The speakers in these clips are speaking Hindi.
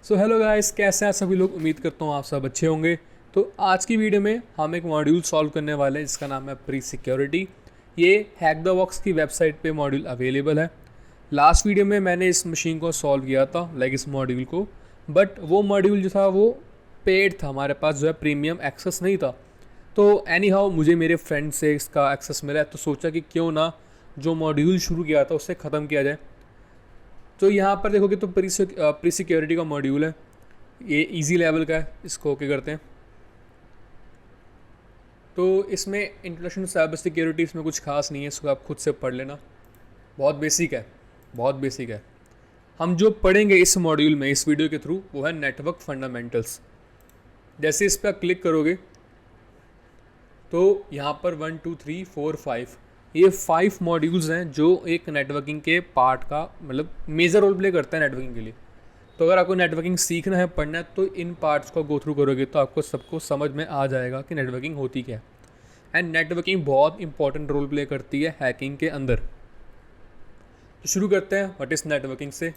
सो हेलो गाइस, कैसे हैं सभी लोग। उम्मीद करता हूँ आप सब अच्छे होंगे। तो आज की वीडियो में हम एक मॉड्यूल सॉल्व करने वाले हैं जिसका नाम है प्री सिक्योरिटी। ये हैक द बॉक्स की वेबसाइट पे मॉड्यूल अवेलेबल है। लास्ट वीडियो में मैंने इस मशीन को सॉल्व किया था, लाइक इस मॉड्यूल को, बट वो मॉड्यूल जो था वो पेड था, हमारे पास जो है प्रीमियम एक्सेस नहीं था। तो एनी हाउ मुझे मेरे फ्रेंड से इसका एक्सेस मिला है, तो सोचा कि क्यों ना जो मॉड्यूल शुरू किया था उससे ख़त्म किया जाए। तो यहाँ पर देखोगे तो प्री सिक्योरिटी का मॉड्यूल है, ये इजी लेवल का है। इसको ओके करते हैं। तो इसमें इंट्रोडक्शन टू साइबर सिक्योरिटी इसमें कुछ खास नहीं है, इसको आप खुद से पढ़ लेना। बहुत बेसिक है, बहुत बेसिक है। हम जो पढ़ेंगे इस मॉड्यूल में, इस वीडियो के थ्रू, वो है नेटवर्क फंडामेंटल्स। जैसे इस पर क्लिक करोगे तो यहाँ पर 1 2 3 4 5 ये 5 मॉड्यूल्स हैं जो एक नेटवर्किंग के पार्ट का मतलब मेजर रोल प्ले करते हैं नेटवर्किंग के लिए। तो अगर आपको नेटवर्किंग सीखना है, पढ़ना है, तो इन पार्ट्स को गो थ्रू करोगे तो आपको सबको समझ में आ जाएगा कि नेटवर्किंग होती क्या है। एंड नेटवर्किंग बहुत इंपॉर्टेंट रोल प्ले करती है हैकिंग के अंदर। तो शुरू करते हैं व्हाट इज़ नेटवर्किंग से।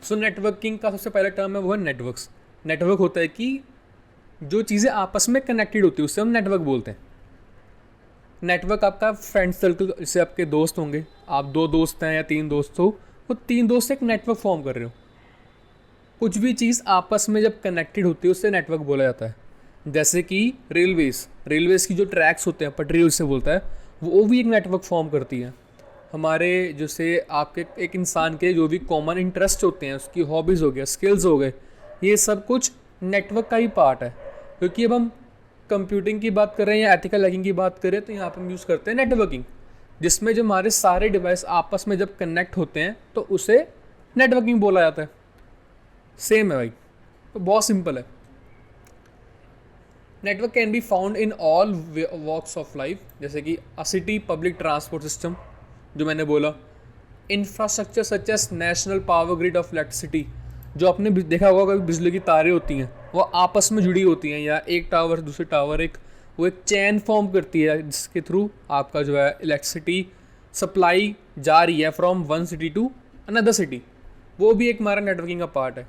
सो नेटवर्किंग का सबसे पहला टर्म है वो है नेटवर्क्स। नेटवर्क होता है कि जो चीज़ें आपस में कनेक्टेड होती है उससे हम नेटवर्क बोलते हैं। नेटवर्क आपका फ्रेंड सर्कल, जैसे आपके दोस्त होंगे, आप 2 दोस्त हैं या 3 दोस्त हो, वो 3 दोस्त एक नेटवर्क फॉर्म कर रहे हो। कुछ भी चीज़ आपस में जब कनेक्टेड होती है उससे नेटवर्क बोला जाता है। जैसे कि रेलवेज़ की जो ट्रैक्स होते हैं, पटरी उससे बोलता है, वो भी एक नेटवर्क फॉर्म करती है। हमारे जैसे आपके एक इंसान के जो भी कॉमन इंटरेस्ट होते हैं, उसकी हॉबीज़ हो गया, स्किल्स हो गए, ये सब कुछ नेटवर्क का ही पार्ट है। क्योंकि अब हम कंप्यूटिंग की बात कर रहे हैं या एथिकल हैकिंग की बात करें तो यहाँ पर हम यूज़ करते हैं नेटवर्किंग, जिसमें जो हमारे सारे डिवाइस आपस में जब कनेक्ट होते हैं तो उसे नेटवर्किंग बोला जाता है। सेम है भाई, तो बहुत सिंपल है। Network can be found in all walks of life, जैसे कि a city public transport system जो मैंने बोला, infrastructure such as national power grid of electricity, जो आपने देखा होगा कभी बिजली की तारें होती हैं वो आपस में जुड़ी होती हैं, या एक टावर दूसरे टावर वो एक चैन फॉर्म करती है जिसके थ्रू आपका जो है इलेक्ट्रिसिटी सप्लाई जा रही है from one city to another city. वो भी एक हमारा नेटवर्किंग का पार्ट है।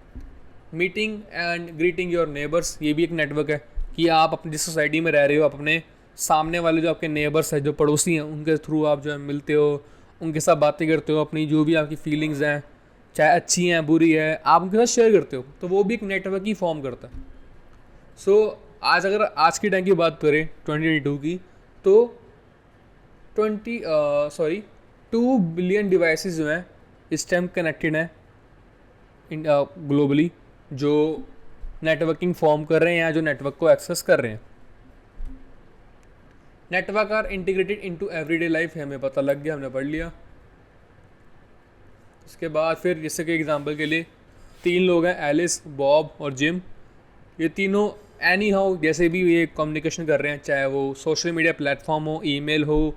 Meeting and greeting your neighbours, ये भी एक नेटवर्क है कि आप अपनी जिस सोसाइटी में रह रहे हो, आप अपने सामने वाले जो आपके नेबर्स हैं, जो पड़ोसी हैं, उनके थ्रू आप जो है मिलते हो, उनके साथ बातें करते हो, अपनी जो भी आपकी फीलिंग्स हैं, चाहे अच्छी हैं बुरी है, आप उनके साथ शेयर करते हो, तो वो भी एक नेटवर्क ही फॉर्म करता है। अगर आज के टाइम की बात करें 2022 की, तो 2 बिलियन डिवाइसेस जो हैं इस टाइम कनेक्टेड हैं ग्लोबली, जो नेटवर्किंग फॉर्म कर रहे हैं या जो नेटवर्क को एक्सेस कर रहे हैं। Network are integrated into everyday life, हमें पता लग गया, हमने पढ़ लिया। इसके बाद फिर जैसे कि एग्जांपल के लिए 3 लोग हैं, एलिस, बॉब और जिम। ये तीनों एनी हाउ जैसे भी ये कम्युनिकेशन कर रहे हैं, चाहे वो सोशल मीडिया प्लेटफॉर्म हो, ईमेल हो,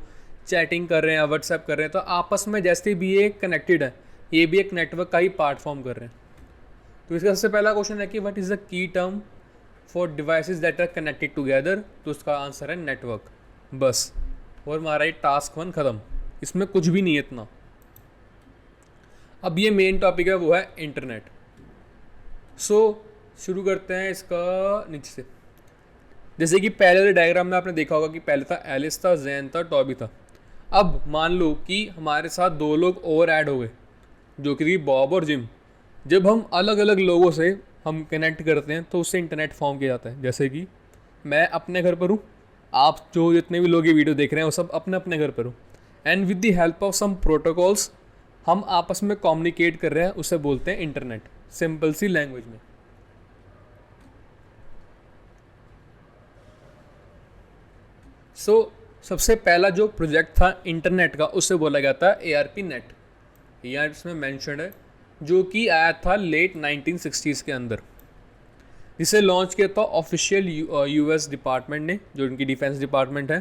चैटिंग कर रहे हैं, व्हाट्सएप कर रहे हैं, तो आपस में जैसे भी ये कनेक्टेड है, ये भी एक नेटवर्क का ही पार्ट फॉर्म कर रहे हैं। तो इसका सबसे पहला क्वेश्चन है कि what is the key term for devices that are connected together, तो उसका आंसर है नेटवर्क। बस, और हमारा ये टास्क 1 ख़त्म, इसमें कुछ भी नहीं है इतना। अब ये मेन टॉपिक है, वो है इंटरनेट। शुरू करते हैं इसका नीचे से। जैसे कि पहले वाले डायग्राम में आपने देखा होगा कि पहले था एलिस था, जैन था, टॉबी था। अब मान लो कि हमारे साथ 2 लोग और ऐड हो गए जो कि बॉब और जिम। जब हम अलग अलग लोगों से हम कनेक्ट करते हैं तो उससे इंटरनेट फॉर्म किया जाता है। जैसे कि मैं अपने घर पर हूँ, आप जो जितने भी लोग ये वीडियो देख रहे हैं वो सब अपने अपने घर पर हो, and with the help of some protocols हम आपस में कम्युनिकेट कर रहे हैं, उसे बोलते हैं इंटरनेट, सिंपल सी लैंग्वेज में। सबसे पहला जो प्रोजेक्ट था इंटरनेट का, उससे बोला गया था ARP नेट, यहाँ इसमें मैंशनड है, जो कि आया था लेट 1960s के अंदर। जिसे लॉन्च किया था ऑफिशियल US डिपार्टमेंट ने, जो उनकी डिफेंस डिपार्टमेंट है,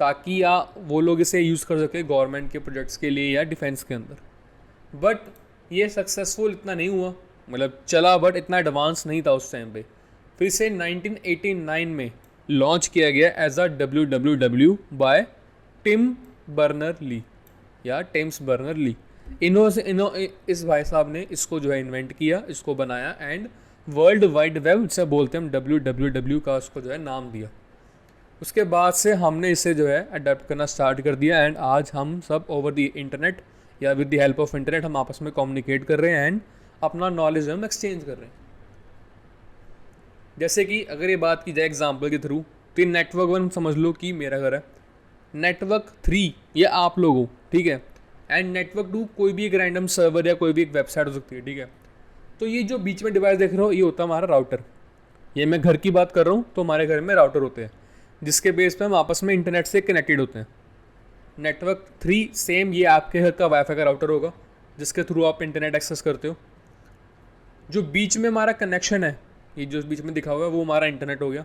ताकि वो लोग इसे यूज़ कर सके गवर्नमेंट के प्रोजेक्ट्स के लिए या डिफेंस के अंदर। बट ये सक्सेसफुल इतना नहीं हुआ, मतलब चला बट इतना एडवांस नहीं था उस टाइम पे। फिर से 1989 में लॉन्च किया गया as a WWW by Tim Berner Lee या टेम्स बर्नर ली। इस भाई साहब ने इसको जो है इन्वेंट किया, इसको बनाया एंड वर्ल्ड वाइड वेब जिसे बोलते हैं हम WWW का उसको जो है नाम दिया। उसके बाद से हमने इसे जो है अडेप्ट करना स्टार्ट कर दिया एंड आज हम सब ओवर द इंटरनेट या with the help of internet हम आपस में कम्युनिकेट कर रहे हैं एंड अपना नॉलेज हम एक्सचेंज कर रहे हैं। जैसे कि अगर ये बात की जाए एग्जाम्पल के थ्रू, तो ये नेटवर्क 1 समझ लो कि मेरा घर है, नेटवर्क 3 ये आप लोग हो, ठीक है, एंड नेटवर्क 2 कोई भी एक रैंडम सर्वर या कोई भी एक वेबसाइट हो सकती है, ठीक है। तो ये जो बीच में डिवाइस देख रहे हो ये होता है हमारा राउटर। ये मैं घर की बात कर रहा हूँ तो हमारे घर में राउटर होते हैं जिसके बेस पे हम आपस में इंटरनेट से कनेक्टेड होते हैं। नेटवर्क 3 सेम ये आपके घर का वाईफाई का राउटर होगा जिसके थ्रू आप इंटरनेट एक्सेस करते हो। जो बीच में हमारा कनेक्शन है, ये जो बीच में दिखा हुआ है वो हमारा इंटरनेट हो गया।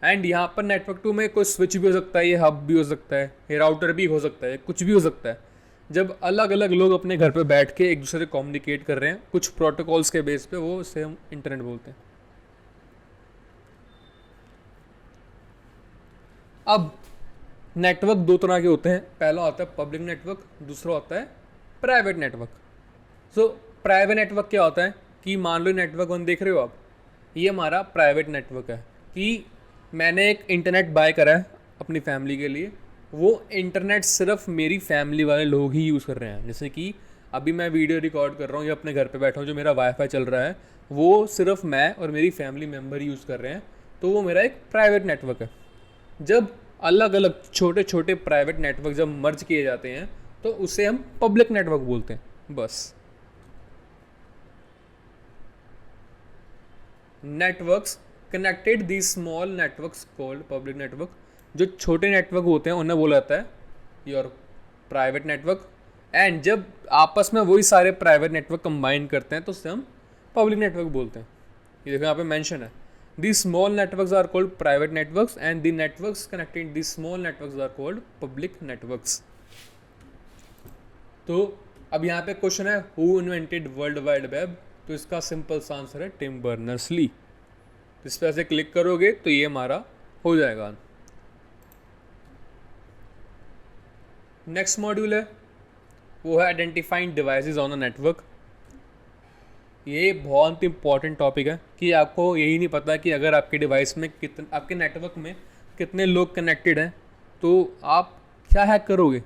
एंड यहाँ पर नेटवर्क 2 में कोई स्विच भी हो सकता है, ये हब भी हो सकता है, ये राउटर भी हो सकता है, कुछ भी हो सकता है। जब अलग अलग लोग अपने घर पे बैठ के एक दूसरे से कम्युनिकेट कर रहे हैं कुछ प्रोटोकॉल्स के बेस पे, वो उसे हम इंटरनेट बोलते हैं। अब नेटवर्क 2 तरह के होते हैं, पहला होता है पब्लिक नेटवर्क, दूसरा होता है private network. So private network क्या होता है कि मान लो नेटवर्क 1 देख रहे हो आप, ये हमारा प्राइवेट नेटवर्क है कि मैंने एक इंटरनेट बाय करा है अपनी फैमिली के लिए, वो इंटरनेट सिर्फ मेरी फैमिली वाले लोग ही यूज़ कर रहे हैं। जैसे कि अभी मैं वीडियो रिकॉर्ड कर रहा हूँ या अपने घर पे बैठा हूँ, जो मेरा वाईफाई चल रहा है वो सिर्फ मैं और मेरी फैमिली मेम्बर यूज़ कर रहे हैं, तो वो मेरा एक प्राइवेट नेटवर्क है। जब अलग अलग छोटे छोटे प्राइवेट नेटवर्क जब मर्ज किए जाते हैं तो उसे हम पब्लिक नेटवर्क बोलते हैं। बस networks connected the small networks called public network. जो छोटे नेटवर्क होते हैं उन्हें बोला जाता है योर प्राइवेट नेटवर्क, एंड जब आपस में वही सारे प्राइवेट नेटवर्क कंबाइन करते हैं तो उसे हम पब्लिक नेटवर्क बोलते हैं। ये देखो यहाँ पे मेंशन है, the small networks are called private networks and the networks connected the small networks are called public networks. तो अब यहाँ पे क्वेश्चन है who invented world wide web, तो इसका सिंपल सा आंसर है टिम बर्नर्स ली। इस पर ऐसे क्लिक करोगे तो ये हमारा हो जाएगा। नेक्स्ट मॉड्यूल है वो है identifying devices on a network. ये बहुत इंपॉर्टेंट टॉपिक है कि आपको यही नहीं पता कि अगर आपके डिवाइस में कितने, आपके नेटवर्क में कितने लोग कनेक्टेड हैं तो आप क्या हैक करोगे,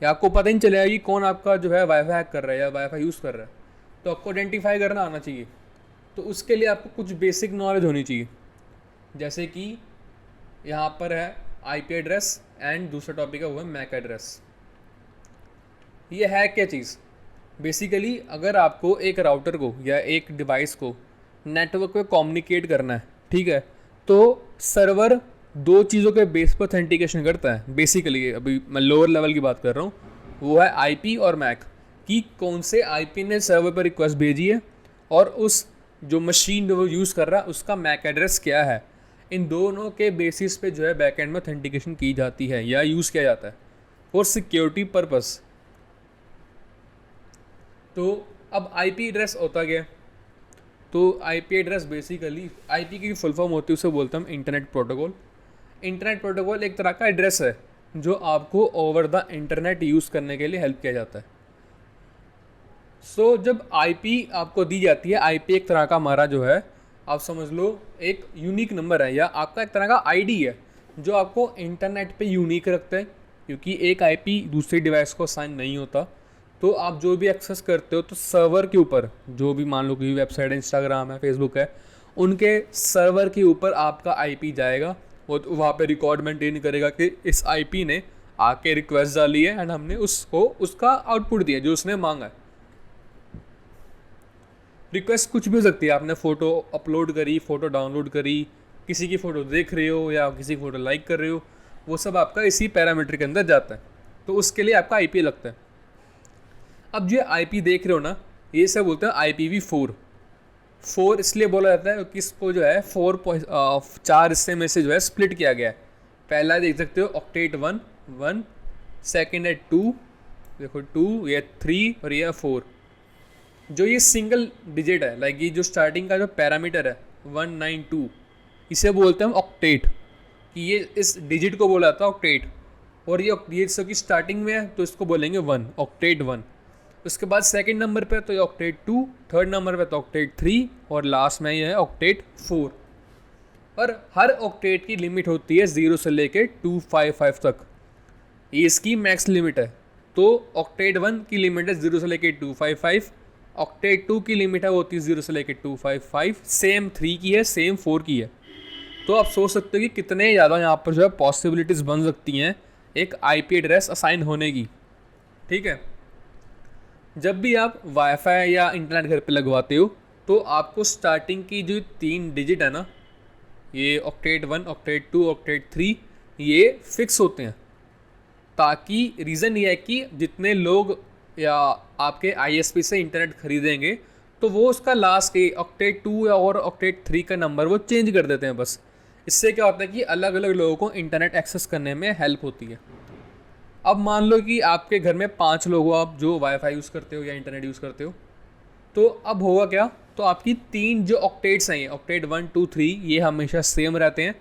या आपको पता ही नहीं चलेगा कि कौन आपका जो है वाईफाई हैक कर रहा है या वाईफाई यूज़ कर रहा है। तो आपको आइडेंटिफाई करना आना चाहिए। तो उसके लिए आपको कुछ बेसिक नॉलेज होनी चाहिए, जैसे कि यहाँ पर है IP एड्रेस एंड दूसरा टॉपिक है वो है मैक एड्रेस। ये है क्या चीज़, बेसिकली अगर आपको एक राउटर को या एक डिवाइस को नेटवर्क पे कम्युनिकेट करना है, ठीक है, तो सर्वर 2 चीज़ों के बेस पर ऑथेंटिकेशन करता है। बेसिकली अभी मैं लोअर लेवल की बात कर रहा हूँ, वो है IP और मैक, कि कौन से IP ने सर्वर पर रिक्वेस्ट भेजी है और उस जो मशीन जो वो यूज़ कर रहा है उसका मैक एड्रेस क्या है। इन दोनों के बेसिस पे जो है बैकएंड में ऑथेंटिकेशन की जाती है या यूज़ किया जाता है फॉर सिक्योरिटी पर्पस। तो अब IP एड्रेस होता क्या है, तो IP एड्रेस बेसिकली IP की फुल फॉर्म होती है, उसे बोलते हैं हम इंटरनेट प्रोटोकॉल। इंटरनेट प्रोटोकॉल एक तरह का एड्रेस है जो आपको ओवर द इंटरनेट यूज़ करने के लिए हेल्प किया जाता है। सो जब IP आपको दी जाती है, IP एक तरह का हमारा जो है आप समझ लो एक यूनिक नंबर है या आपका एक तरह का ID है जो आपको इंटरनेट पे यूनिक रखता है, क्योंकि एक IP दूसरे डिवाइस को असाइन नहीं होता। तो आप जो भी एक्सेस करते हो तो सर्वर के ऊपर जो भी मान लो कि वेबसाइट है, इंस्टाग्राम है, फेसबुक है, उनके सर्वर के ऊपर आपका IP जाएगा, वो तो वहाँ पे रिकॉर्ड मेंटेन करेगा कि इस IP ने आके रिक्वेस्ट डाली है एंड हमने उसको उसका आउटपुट दिया जो उसने मांगा है। रिक्वेस्ट कुछ भी हो सकती है, आपने फ़ोटो अपलोड करी, फ़ोटो डाउनलोड करी, किसी की फ़ोटो देख रहे हो या किसी की फ़ोटो लाइक कर रहे हो, वो सब आपका इसी पैरामीटर के अंदर जाता है। तो उसके लिए आपका IP लगता है। अब जो IP देख रहे हो ना, ये सब बोलते हैं IPv4। 4 इसलिए बोला जाता है क्योंकि इसको जो है 4 हिस्से में से जो है स्प्लिट किया गया है। पहला देख सकते हो ऑक्टेट 1, सेकेंड है 2, देखो 2, ये 3 और ये 4। जो ये सिंगल डिजिट है, लाइक ये जो स्टार्टिंग का जो पैरामीटर है 192, इसे बोलते हैं हम ऑक्टेट, कि ये इस डिजिट को बोला जाता है ऑक्टेट। और ये इसकी स्टार्टिंग में है तो इसको बोलेंगे 1, ऑक्टेट 1। उसके बाद सेकंड नंबर पे तो ये ऑक्टेट 2, थर्ड नंबर पे तो ऑक्टेट 3, और लास्ट में ये है ऑक्टेट 4। और हर ऑक्टेट की लिमिट होती है 0 से लेके 255 तक, ये इसकी मैक्स लिमिट है। तो ऑक्टेट 1 की लिमिट है 0 से लेके 255, ऑक्टेट 2 की लिमिट है वो होती है 0 से लेके 255, सेम 3 की है, सेम 4 की है। तो आप सोच सकते हो कि कितने ज़्यादा यहाँ पर जो है पॉसिबिलिटीज़ बन सकती हैं एक आईपी एड्रेस असाइन होने की। ठीक है, जब भी आप वाईफाई या इंटरनेट घर पे लगवाते हो तो आपको स्टार्टिंग की जो 3 डिजिट है ना, ये ऑक्टेट 1, ऑक्टेट 2, ऑक्टेट 3, ये फिक्स होते हैं। ताकि रीज़न ये है कि जितने लोग या आपके आईएसपी से इंटरनेट खरीदेंगे तो वो उसका लास्ट ऑक्टेट 2 या और ऑक्टेट 3 का नंबर वो चेंज कर देते हैं बस। इससे क्या होता है कि अलग अलग लोगों को इंटरनेट एक्सेस करने में हेल्प होती है। अब मान लो कि आपके घर में 5 लोग हो आप जो वाईफाई यूज़ करते हो या इंटरनेट यूज़ करते हो, तो अब होगा क्या, तो आपकी 3 जो ऑक्टेट्स हैं, ऑक्टेट 1, 2, 3, ये हमेशा सेम रहते हैं।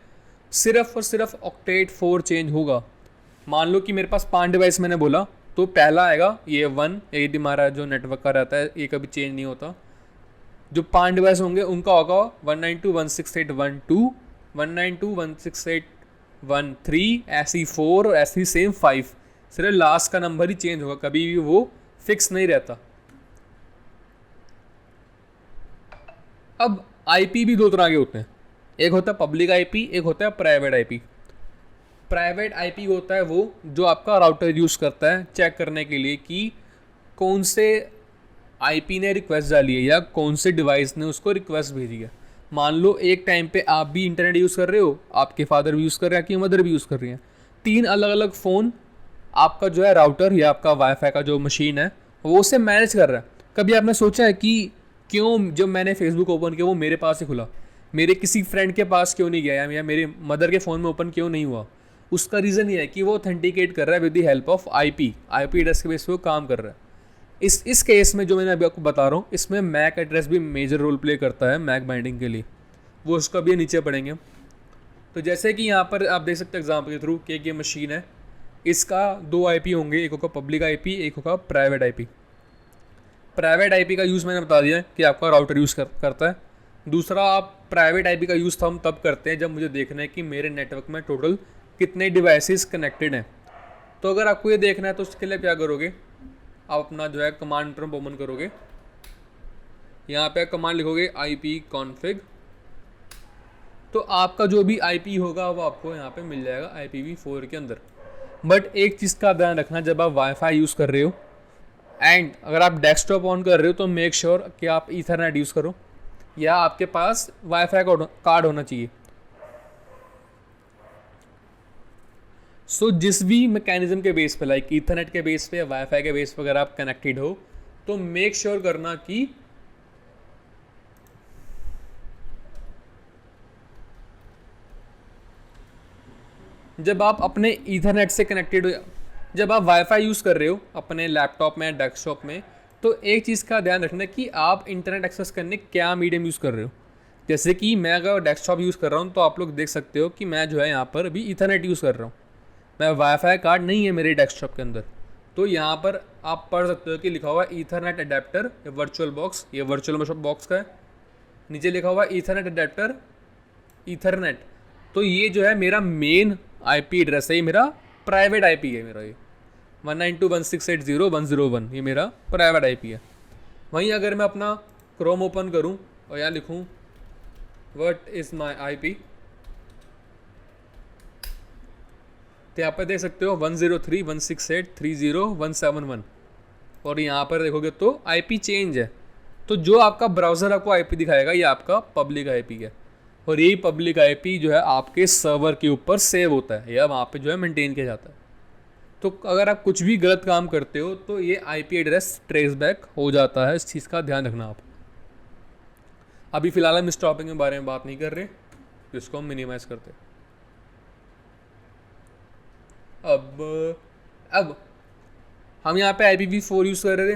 सिर्फ और सिर्फ ऑक्टेट 4 चेंज होगा। मान लो कि मेरे पास 5 डिवाइस मैंने बोला, तो पहला आएगा ये 1, ये हमारा जो नेटवर्क का रहता है, ये कभी चेंज नहीं होता। जो 5 डिवाइस होंगे उनका होगा 192.168.1.2, 192.168.1.3, ऐसी 4 और ऐसी सेम 5। सिर्फ लास्ट का नंबर ही चेंज होगा, कभी भी वो फिक्स नहीं रहता। अब आईपी भी 2 तरह के होते हैं, एक होता है पब्लिक आईपी, एक होता है प्राइवेट आईपी। प्राइवेट आईपी होता है वो जो आपका राउटर यूज़ करता है चेक करने के लिए कि कौन से आईपी ने रिक्वेस्ट डाली है या कौन से डिवाइस ने उसको रिक्वेस्ट भेजी है। मान लो एक टाइम पे आप भी इंटरनेट यूज़ कर रहे हो, आपके फादर भी यूज़ कर रहे हैं, आपकी मदर भी यूज़ कर रही हैं, 3 अलग अलग फ़ोन आपका जो है राउटर या आपका वाईफाई का जो मशीन है वो उसे मैनेज कर रहा है। कभी आपने सोचा है कि क्यों जब मैंने फेसबुक ओपन किया वो मेरे पास ही खुला, मेरे किसी फ्रेंड के पास क्यों नहीं गया या मेरे मदर के फ़ोन में ओपन क्यों नहीं हुआ? उसका रीज़न ये है कि वो ऑथेंटिकेट कर रहा है with the help of IP address के बेस पे वो काम कर रहा है। इस केस में जो मैंने अभी आपको बता रहा हूँ, इसमें मैक एड्रेस भी मेजर रोल प्ले करता है मैक बाइंडिंग के लिए, वो उसका भी नीचे पढ़ेंगे। तो जैसे कि यहाँ पर आप देख सकते हैं एग्जाम्पल के थ्रू कि एक ये मशीन है, इसका 2 आईपी होंगे, एक होगा पब्लिक आईपी, एक होगा प्राइवेट आईपी। प्राइवेट आईपी का यूज़ मैंने बता दिया है कि आपका राउटर यूज़ करता है। दूसरा, आप प्राइवेट आईपी का यूज़ हम तब करते हैं जब मुझे देखना है कि मेरे नेटवर्क में टोटल कितने डिवाइसेस कनेक्टेड हैं। तो अगर आपको ये देखना है तो उसके लिए क्या करोगे, आप अपना जो है कमांड प्रॉम्प्ट ओपन करोगे, यहाँ पे कमांड लिखोगे ipconfig, तो आपका जो भी आईपी होगा वो आपको यहाँ पे मिल जाएगा IPv4 के अंदर। बट एक चीज़ का ध्यान रखना, जब आप वाईफाई यूज़ कर रहे हो एंड अगर आप डेस्कटॉप ऑन कर रहे हो तो मेक श्योर कि आप ईथरनेट यूज़ करो या आपके पास वाईफाई कार्ड होना चाहिए। सो जिस भी मैकेनिज्म के बेस पे, लाइक ईथरनेट के बेस पे या वाईफाई के बेस पे अगर आप कनेक्टेड हो तो मेक श्योर करना कि जब आप अपने ईथरनेट से कनेक्टेड हो, जब आप वाईफाई यूज़ कर रहे हो अपने लैपटॉप में, डेस्कटॉप में, तो एक चीज़ का ध्यान रखना कि आप इंटरनेट एक्सेस करने क्या मीडियम यूज़ कर रहे हो। जैसे कि मैं अगर डेस्कटॉप यूज़ कर रहा हूँ तो आप लोग देख सकते हो कि मैं जो है यहाँ पर अभी ईथरनेट यूज़ कर रहा हूँ, मैं वाईफाई कार्ड नहीं है मेरे डेस्कटॉप के अंदर। तो यहाँ पर आप पढ़ सकते हो कि लिखा हुआ है ईथरनेट अडेप्टर या वर्चुअल बॉक्स, ये वर्चुअल बॉक्स का है। नीचे लिखा हुआ है ईथरनेट अडेप्टर ईथरनेट। तो ये जो है मेरा मेन आईपी एड्रेस है, ये मेरा प्राइवेट आईपी है, मेरा ये 192.168.0.101 ये मेरा प्राइवेट आईपी है। वहीं अगर मैं अपना क्रोम ओपन करूं और यहाँ लिखूं व्हाट इज़ माय आईपी, तो यहाँ पर देख सकते हो 103.168.30171 और यहाँ पर देखोगे तो आईपी चेंज है। तो जो आपका ब्राउज़र आपको आईपी दिखाएगा ये आपका पब्लिक आईपी है, और यही पब्लिक आईपी जो है आपके सर्वर के ऊपर सेव होता है या वहाँ पे जो है मेंटेन किया जाता है। तो अगर आप कुछ भी गलत काम करते हो तो ये आईपी एड्रेस ट्रेस बैक हो जाता है, इस चीज़ का ध्यान रखना आप। अभी फ़िलहाल हम इस टॉपिक के बारे में बात नहीं कर रहे, इसको हम मिनिमाइज़ करते हैं। अब हम यहाँ पे IPv4 यूज़ कर रहे थे।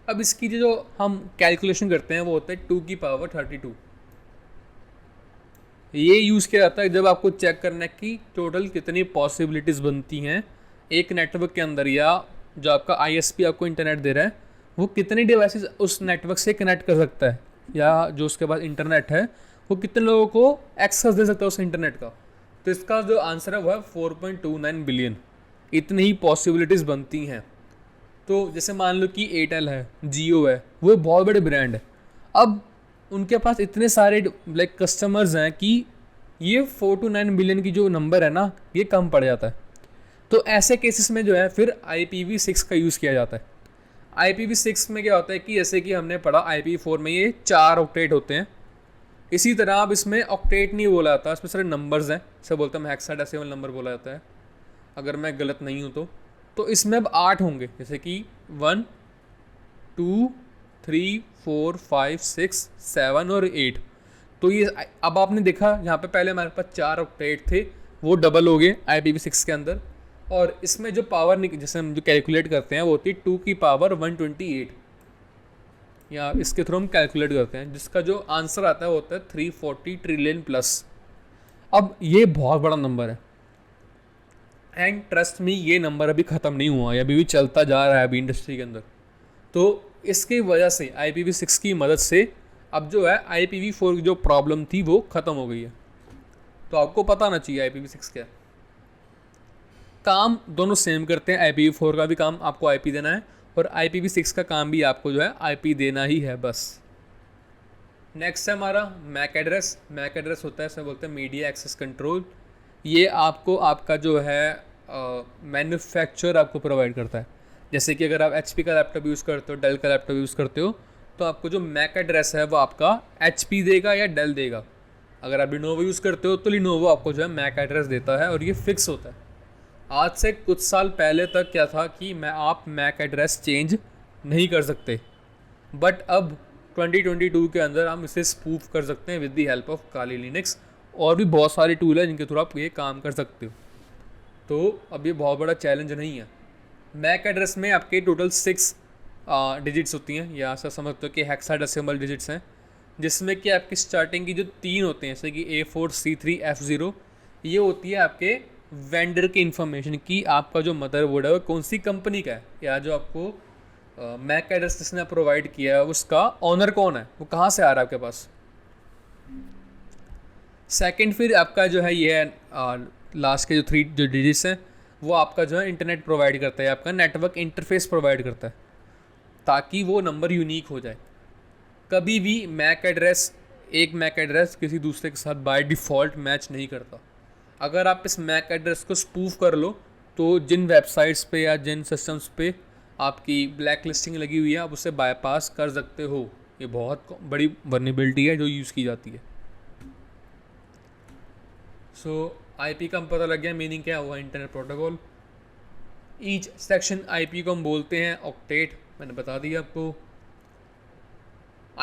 अब इसकी जो हम कैलकुलेशन करते हैं वो होता है 2 की पावर 32, ये यूज़ किया जाता है जब आपको चेक करना है कि टोटल कितनी पॉसिबिलिटीज़ बनती हैं एक नेटवर्क के अंदर, या जो आपका आईएसपी आपको इंटरनेट दे रहा है वो कितने डिवाइसेस उस नेटवर्क से कनेक्ट कर सकता है, या जो उसके पास इंटरनेट है वो कितने लोगों को एक्सेस दे सकता है उस इंटरनेट का। तो इसका जो आंसर है वो है 4.29 बिलियन। इतनी ही पॉसिबिलिटीज़ बनती हैं। तो जैसे मान लो कि एयरटेल है, जियो है, वो बहुत बड़े ब्रांड है। अब उनके पास इतने सारे लाइक कस्टमर्स हैं कि ये 4 to 9 बिलियन की जो नंबर है ना, ये कम पड़ जाता है। तो ऐसे केसेस में जो है फिर IPv6 का यूज़ किया जाता है। IPv6 में क्या होता है कि जैसे कि हमने पढ़ा IPv4 में ये 4 ऑक्टेट होते हैं। इसी तरह अब इसमें ऑक्टेट नहीं बोला जाता, इसमें सारे नंबर्स हैं, इसे बोलते हैं हेक्साडेसिमल नंबर बोला जाता है, अगर मैं गलत नहीं हूँ तो इसमें अब 8 होंगे, जैसे कि 1 2 3 4 5 6 7 और 8। तो ये अब आपने देखा यहाँ पे पहले हमारे पास 4 ऑक्टेट थे, वो डबल हो गए IPv6 के अंदर। और इसमें जो पावर जैसे हम जो कैलकुलेट करते हैं वो होती है 2 की पावर 128, या इसके थ्रू हम कैलकुलेट करते हैं, जिसका जो आंसर आता है वो होता है 340 ट्रिलियन प्लस। अब ये बहुत बड़ा नंबर है, एंड ट्रस्ट मी ये नंबर अभी ख़त्म नहीं हुआ है, अभी भी चलता जा रहा है अभी इंडस्ट्री के अंदर। तो इसकी वजह से IPv6 की मदद से अब जो है IPv4 की जो प्रॉब्लम थी वो ख़त्म हो गई है। तो आपको पता ना चाहिए IPv6 क्या है। काम दोनों सेम करते हैं, IPv4 का भी काम आपको IP देना है और IPv6 का काम भी आपको जो है IP देना ही है बस। नेक्स्ट है हमारा मैक एड्रेस। मैक एड्रेस होता है, इसे बोलते हैं मीडिया एक्सेस कंट्रोल। ये आपको आपका जो है मैन्युफैक्चर आपको प्रोवाइड करता है। जैसे कि अगर आप HP का लैपटॉप यूज़ करते हो, डेल का लैपटॉप यूज़ करते हो, तो आपको जो मैक एड्रेस है वो आपका HP देगा या डेल देगा। अगर आप लिनोवो यूज़ करते हो तो लिनोवो आपको जो है मैक एड्रेस देता है और ये फिक्स होता है। आज से कुछ साल पहले तक क्या था कि आप मैक एड्रेस चेंज नहीं कर सकते, बट अब 2022 के अंदर हम इसे स्पूफ कर सकते हैं with the help of Kali Linux, और भी बहुत सारे टूल हैं जिनके थ्रू आप ये काम कर सकते हो। तो अब ये बहुत बड़ा चैलेंज नहीं है। मैक एड्रेस में आपके टोटल 6 डिजिट्स होती हैं, या ऐसा समझते हो कि हेक्साडेसिमल डिजिट्स हैं, जिसमें कि आपकी स्टार्टिंग की जो 3 होते हैं, जैसे कि A4 C3 F0, ये होती है आपके वेंडर की इन्फॉर्मेशन की आपका जो मदरबोर्ड है वो कौन सी कंपनी का है, या जो आपको मैक एड्रेस जिसने प्रोवाइड किया है उसका ऑनर कौन है, वो कहाँ से आ रहा है आपके पास। सेकंड फिर आपका जो है ये है लास्ट के जो 3 जो डिजिट्स हैं वो आपका जो है इंटरनेट प्रोवाइड करता है, आपका नेटवर्क इंटरफेस प्रोवाइड करता है, ताकि वो नंबर यूनिक हो जाए। कभी भी एक मैक एड्रेस किसी दूसरे के साथ बाय डिफ़ॉल्ट मैच नहीं करता। अगर आप इस मैक एड्रेस को स्पूफ कर लो तो जिन वेबसाइट्स पे या जिन सिस्टम्स पे आपकी ब्लैक लिस्टिंग लगी हुई है आप उसे बाईपास कर सकते हो। ये बहुत बड़ी वर्नेबिलिटी है जो यूज़ की जाती है। सो IP का हम पता लग गया मीनिंग क्या हुआ, internet protocol. Each section IP को हम बोलते हैं ऑक्टेट, मैंने बता दिया आपको।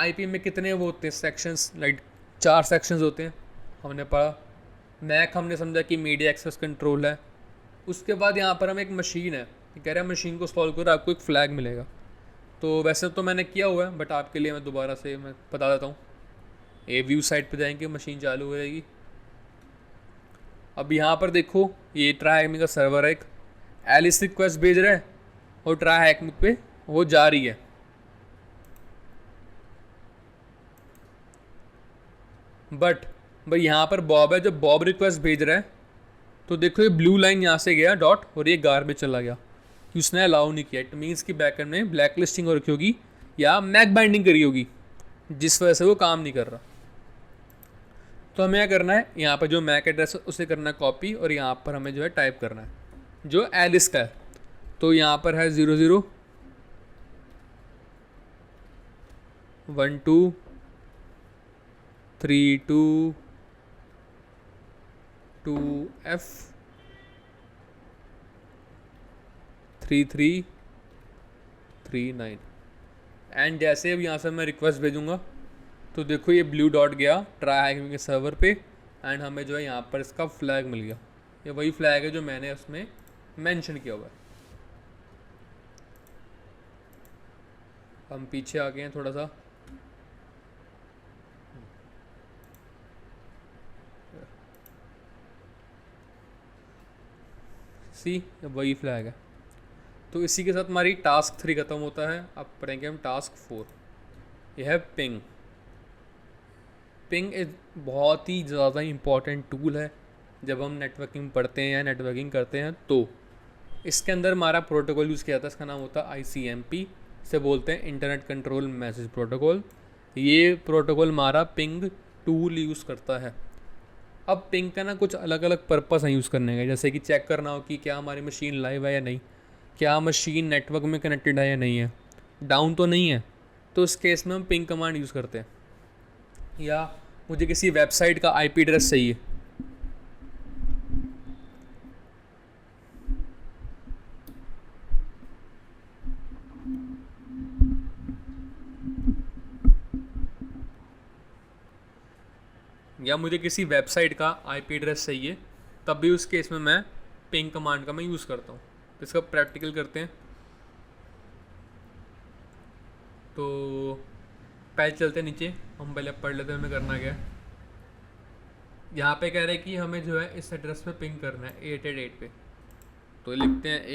IP में कितने वो होते हैं सेक्शंस, लाइक 4 सेक्शंस होते हैं हमने पढ़ा। मैक हमने समझा कि मीडिया एक्सेस कंट्रोल है। उसके बाद यहाँ पर हम एक मशीन है, कह रहे हैं मशीन को सॉल्व करो आपको एक फ्लैग मिलेगा। तो वैसे तो मैंने किया हुआ है बट आपके लिए मैं दोबारा से मैं बता देता हूँ। ये व्यू साइट पे जाएंगे, मशीन चालू हो जाएगी। अब यहाँ पर देखो ये ट्राई हैकमिंग का सर्वर है, एक एलिस रिक्वेस्ट भेज रहा है और ट्राई हैकमिंग पे वो जा रही है। बट भाई यहाँ पर बॉब है, जब बॉब रिक्वेस्ट भेज रहा है तो देखो ये ब्लू लाइन यहाँ से गया डॉट और ये गार्बेज चला गया कि उसने अलाउ नहीं किया। इट मीन्स कि बैकएंड में ब्लैक लिस्टिंग हो रखी होगी या मैक बाइंडिंग करी होगी जिस वजह से वो काम नहीं कर रहा। तो हमें क्या करना है, यहाँ पर जो मैक एड्रेस है उसे करना है कॉपी और यहाँ पर हमें जो है टाइप करना है जो एलिस का है। तो यहाँ पर है 00 12 32 2F 3339 एंड जैसे अब यहाँ से मैं रिक्वेस्ट भेजूँगा तो देखो ये ब्लू डॉट गया ट्राई हैकिंग के सर्वर पे एंड हमें जो है यहाँ पर इसका फ्लैग मिल गया। ये वही फ्लैग है जो मैंने उसमें मेंशन किया हुआ है। हम पीछे आ गए हैं, थोड़ा सा। सी वही फ्लैग है। तो इसी के साथ हमारी टास्क 3 ख़त्म होता है। अब पढ़ेंगे हम टास्क 4। यह है पिंग। पिंग एक बहुत ही ज़्यादा इम्पॉर्टेंट टूल है जब हम नेटवर्किंग पढ़ते हैं या नेटवर्किंग करते हैं। तो इसके अंदर हमारा प्रोटोकॉल यूज़ किया जाता है, इसका नाम होता है ICMP, से बोलते हैं इंटरनेट कंट्रोल मैसेज प्रोटोकॉल। ये प्रोटोकॉल हमारा पिंग टूल यूज़ करता है। अब पिंग का ना कुछ अलग अलग पर्पस है यूज़ करने का, जैसे कि चेक करना हो कि क्या हमारी मशीन लाइव है या नहीं, क्या मशीन नेटवर्क में कनेक्टेड है या नहीं है, डाउन तो नहीं है, तो उस केस में हम पिंग कमांड यूज़ करते हैं। या मुझे किसी वेबसाइट का IP एड्रेस चाहिए, या मुझे किसी वेबसाइट का IP एड्रेस चाहिए, तब भी उस केस में मैं पिंग कमांड का मैं यूज़ करता हूँ। तो इसका प्रैक्टिकल करते हैं। तो पहले चलते नीचे, हम पहले पढ़ लेते हैं हमें करना क्या है। यहाँ पे कह रहे हैं कि हमें जो है इस एड्रेस पे पिंग करना है 888 पे। तो लिखते हैं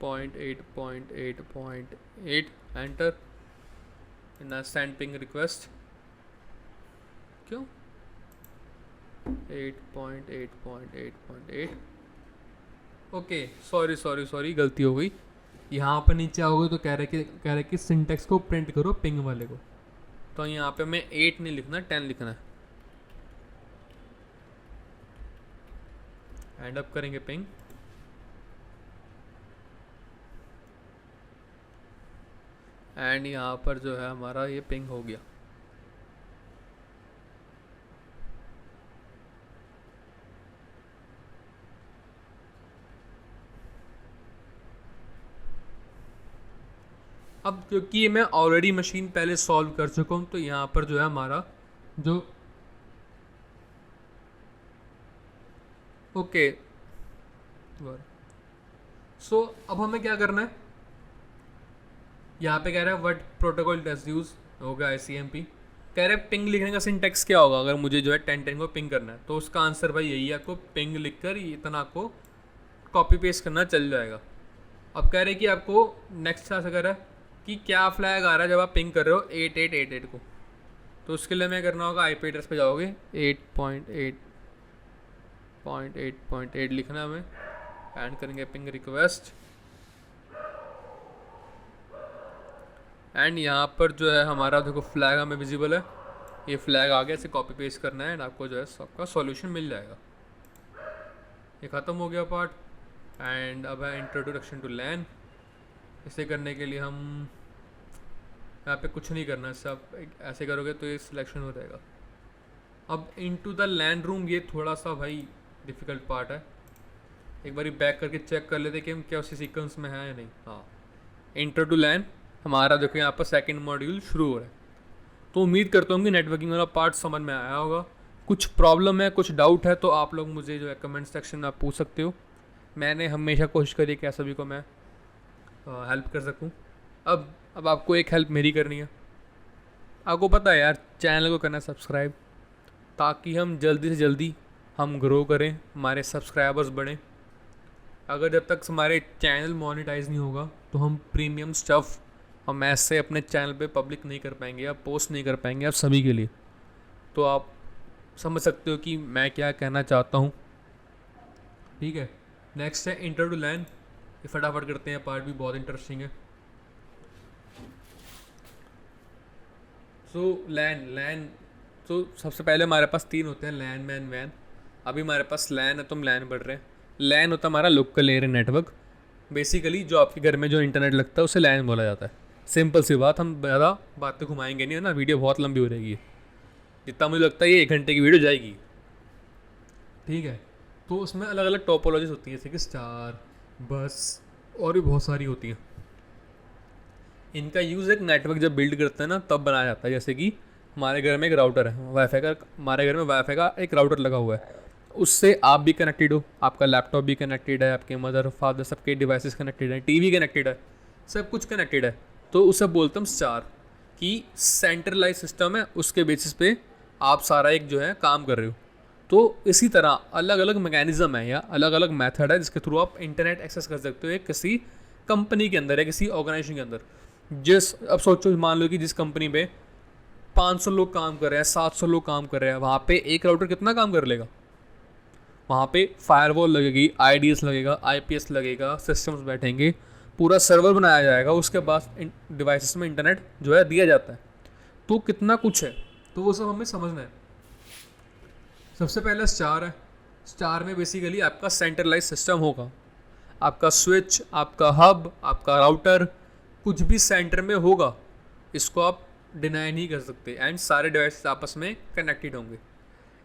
8.8.8.8 एंटर, ना सेंड पिंग रिक्वेस्ट। क्यों 8.8.8.8? ओके, सॉरी गलती हो गई। यहाँ पर नीचे आओगे तो कह रहे कि सिंटेक्स को प्रिंट करो पिंग वाले को। तो यहाँ पे मैं 8 नहीं लिखना, 10 लिखना है। एंड अप करेंगे पिंग, एंड यहाँ पर जो है हमारा ये पिंग हो गया। अब क्योंकि मैं ऑलरेडी मशीन पहले सॉल्व कर चुका हूँ, तो यहाँ पर जो है हमारा जो ओके सो अब हमें क्या करना है, यहाँ पे कह रहा है व्हाट प्रोटोकॉल डज यूज होगा ICMP। कह रहे हैं पिंग लिखने का सिंटेक्स क्या होगा अगर मुझे जो है 10 को पिंग करना है। तो उसका आंसर भाई यही है, आपको पिंग लिखकर इतना को कॉपी पेस्ट करना चल जाएगा। अब कह रहे हैं कि आपको नेक्स्ट ऐसा कर रहा है कि क्या फ्लैग आ रहा है जब आप पिंग कर रहे हो 8888 को। तो उसके लिए मैं करना होगा IP एड्रेस पे जाओगे, 8.8.8.8 लिखना है हमें, एंड करेंगे पिंग रिक्वेस्ट, एंड यहाँ पर जो है हमारा देखो फ्लैग हमें विजिबल है, ये फ्लैग आ गया, इसे कॉपी पेस्ट करना है एंड आपको जो है सबका सॉल्यूशन मिल जाएगा। ये ख़त्म हो गया पार्ट। एंड अब है इंट्रोडक्शन टू लैन। इसे करने के लिए हम यहाँ पे कुछ नहीं करना, सब ऐसे करोगे तो ये सिलेक्शन हो जाएगा। अब इनटू द लैन रूम, ये थोड़ा सा भाई डिफ़िकल्ट पार्ट है, एक बार बैक करके चेक कर लेते कि हम क्या उसी सीक्वेंस में है या नहीं। हाँ, इंट्रो टू लैन हमारा देखो यहाँ पर सेकंड मॉड्यूल शुरू हो रहा है। तो उम्मीद करता हूँ कि नेटवर्किंग वाला पार्ट समझ में आया होगा। कुछ प्रॉब्लम है, कुछ डाउट है, तो आप लोग मुझे जो है कमेंट सेक्शन में आप पूछ सकते हो। मैंने हमेशा कोशिश करी कि सभी को मैं हेल्प कर सकूँ। अब आपको एक हेल्प मेरी करनी है। आपको पता है यार, चैनल को करना सब्सक्राइब, ताकि हम जल्दी से जल्दी हम ग्रो करें, हमारे सब्सक्राइबर्स बढ़ें। अगर जब तक हमारे चैनल मोनेटाइज नहीं होगा तो हम प्रीमियम स्टफ़ हम ऐसे अपने चैनल पे पब्लिक नहीं कर पाएंगे या पोस्ट नहीं कर पाएंगे आप सभी के लिए। तो आप समझ सकते हो कि मैं क्या कहना चाहता हूँ। ठीक है, नेक्स्ट है इंट्रो टू लैन। ये फटाफट करते हैं, पार्ट भी बहुत इंटरेस्टिंग है। लैन तो सबसे पहले हमारे पास 3 होते हैं, लैन, मैन, वैन। अभी हमारे पास लैन है तो हम लैन बढ़ रहे हैं। लैन होता है हमारा लोकल एरिया नेटवर्क। बेसिकली जो आपके घर में जो इंटरनेट लगता है उसे लैन बोला जाता है। सिंपल सी बात, हम ज़्यादा बातें घुमाएंगे नहीं, है ना, वीडियो बहुत लंबी हो रहेगी। जितना मुझे लगता है ये 1 घंटे की वीडियो जाएगी। ठीक है, तो उसमें अलग अलग टोपोलॉजीज होती हैं, जैसे कि स्टार, बस और भी बहुत सारी होती हैं। इनका यूज़ एक नेटवर्क जब बिल्ड करते हैं ना तब बनाया जाता है। जैसे कि हमारे घर में एक राउटर है, वाईफाई का, हमारे घर में वाईफाई का एक राउटर लगा हुआ है, उससे आप भी कनेक्टेड हो, आपका लैपटॉप भी कनेक्टेड है, आपके मदर फादर सबके डिवाइसेस कनेक्टेड है, टीवी कनेक्टेड है, सब कुछ कनेक्टेड है। तो उसे बोलते हम स्टार, कि सेंट्रलाइज सिस्टम है, उसके बेसिस पे आप सारा एक जो है काम कर रहे हो। तो इसी तरह अलग अलग मैकेनिज़्म है या अलग अलग मेथड है जिसके थ्रू आप इंटरनेट एक्सेस कर सकते हो एक किसी कंपनी के अंदर या किसी ऑर्गेनाइजेशन के अंदर। अब सोचो, मान लो कि जिस कंपनी में 500 लोग काम कर रहे हैं, 700 लोग काम कर रहे हैं, वहाँ पे एक राउटर कितना काम कर लेगा? वहाँ पे फायरवॉल लगेगी, आईडीएस लगेगा, आईपीएस लगेगा, सिस्टम्स बैठेंगे, पूरा सर्वर बनाया जाएगा, उसके बाद डिवाइसेस में इंटरनेट जो है दिया जाता है। तो कितना कुछ है, तो वो सब हमें समझना है। सबसे पहले स्टार है। स्टार में बेसिकली आपका सेंट्रलाइज सिस्टम होगा, आपका स्विच, आपका हब, आपका राउटर, कुछ भी सेंटर में होगा, इसको आप डिनाई नहीं कर सकते, एंड सारे डिवाइस आपस में कनेक्टेड होंगे।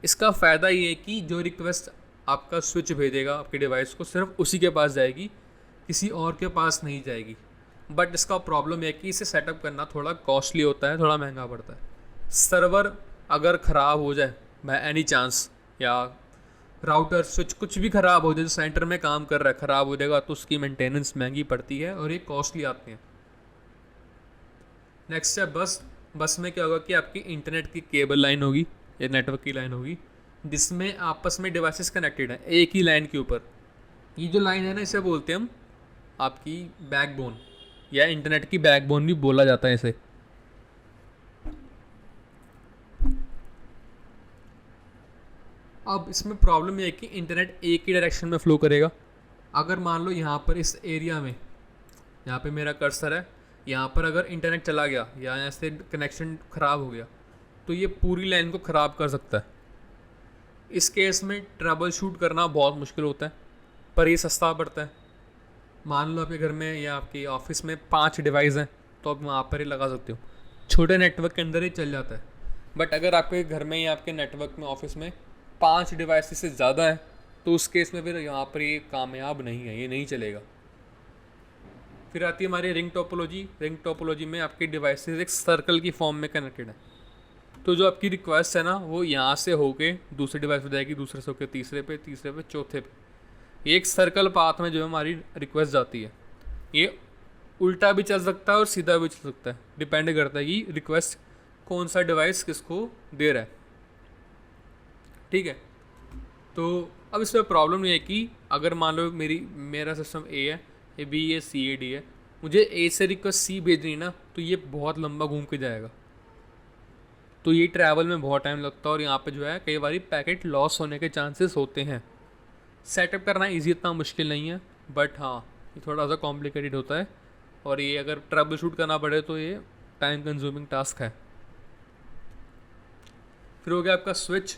इसका फ़ायदा ये है कि जो रिक्वेस्ट आपका स्विच भेजेगा आपके डिवाइस को, सिर्फ उसी के पास जाएगी, किसी और के पास नहीं जाएगी। बट इसका प्रॉब्लम है कि इसे सेटअप करना थोड़ा कॉस्टली होता है, थोड़ा महंगा पड़ता है। सर्वर अगर ख़राब हो जाए बाय एनी चांस, या राउटर स्विच कुछ भी ख़राब हो जाए, जो सेंटर में काम कर रहा है ख़राब हो जाएगा, तो उसकी मेंटेनेंस महंगी पड़ती है और ये कॉस्टली आती है। नेक्स्ट है बस। बस में क्या होगा कि आपकी इंटरनेट की केबल लाइन होगी या नेटवर्क की लाइन होगी, जिसमें आपस में डिवाइसेस कनेक्टेड हैं एक ही लाइन के ऊपर। ये जो लाइन है ना, इसे बोलते हैं हम आपकी बैकबोन, या इंटरनेट की बैकबोन भी बोला जाता है इसे। अब इसमें प्रॉब्लम ये है कि इंटरनेट एक ही डायरेक्शन में फ़्लो करेगा। अगर मान लो यहाँ पर इस एरिया में, यहाँ पे मेरा कर्सर है, यहाँ पर अगर इंटरनेट चला गया या यहाँ से कनेक्शन ख़राब हो गया, तो ये पूरी लाइन को ख़राब कर सकता है। इस केस में ट्रबल शूट करना बहुत मुश्किल होता है, पर ये सस्ता पड़ता है। मान लो आपके घर में या आपके ऑफिस में 5 डिवाइस हैं, तो आप वहाँ पर ही लगा सकते हो, छोटे नेटवर्क के अंदर ही चल जाता है। बट अगर आपके घर में या आपके नेटवर्क में, ऑफिस में 5 डिवाइस से ज़्यादा है, तो उस केस में फिर यहाँ पर ये कामयाब नहीं है, ये नहीं चलेगा। फिर आती है हमारी रिंग टोपोलॉजी। रिंग टोपोलॉजी में आपके डिवाइसेस एक सर्कल की फॉर्म में कनेक्टेड है, तो जो आपकी रिक्वेस्ट है ना, वो यहाँ से होके दूसरे डिवाइस पे जाएगी, दूसरे से होकर तीसरे पे, तीसरे पे, चौथे पे। ये एक सर्कल पाथ में जो है हमारी रिक्वेस्ट जाती है। ये उल्टा भी चल सकता है और सीधा भी चल सकता है, डिपेंड करता है कि रिक्वेस्ट कौन सा डिवाइस किसको दे रहा है। ठीक है, तो अब इसमें प्रॉब्लम ये है कि अगर मान लो मेरा सिस्टम ए है, ए बी है, सी ए डी है, मुझे ए से रिक्वेस्ट सी भेजनी ना, तो ये बहुत लंबा घूम के जाएगा, तो ये ट्रैवल में बहुत टाइम लगता है, और यहाँ पे जो है कई बार पैकेट लॉस होने के चांसेस होते हैं। सेटअप करना ईजी इतना मुश्किल नहीं है, बट हाँ ये थोड़ा सा कॉम्प्लिकेटेड होता है, और ये अगर ट्रबल शूट करना पड़े तो ये टाइम कंज्यूमिंग टास्क है। फिर हो गया आपका स्विच।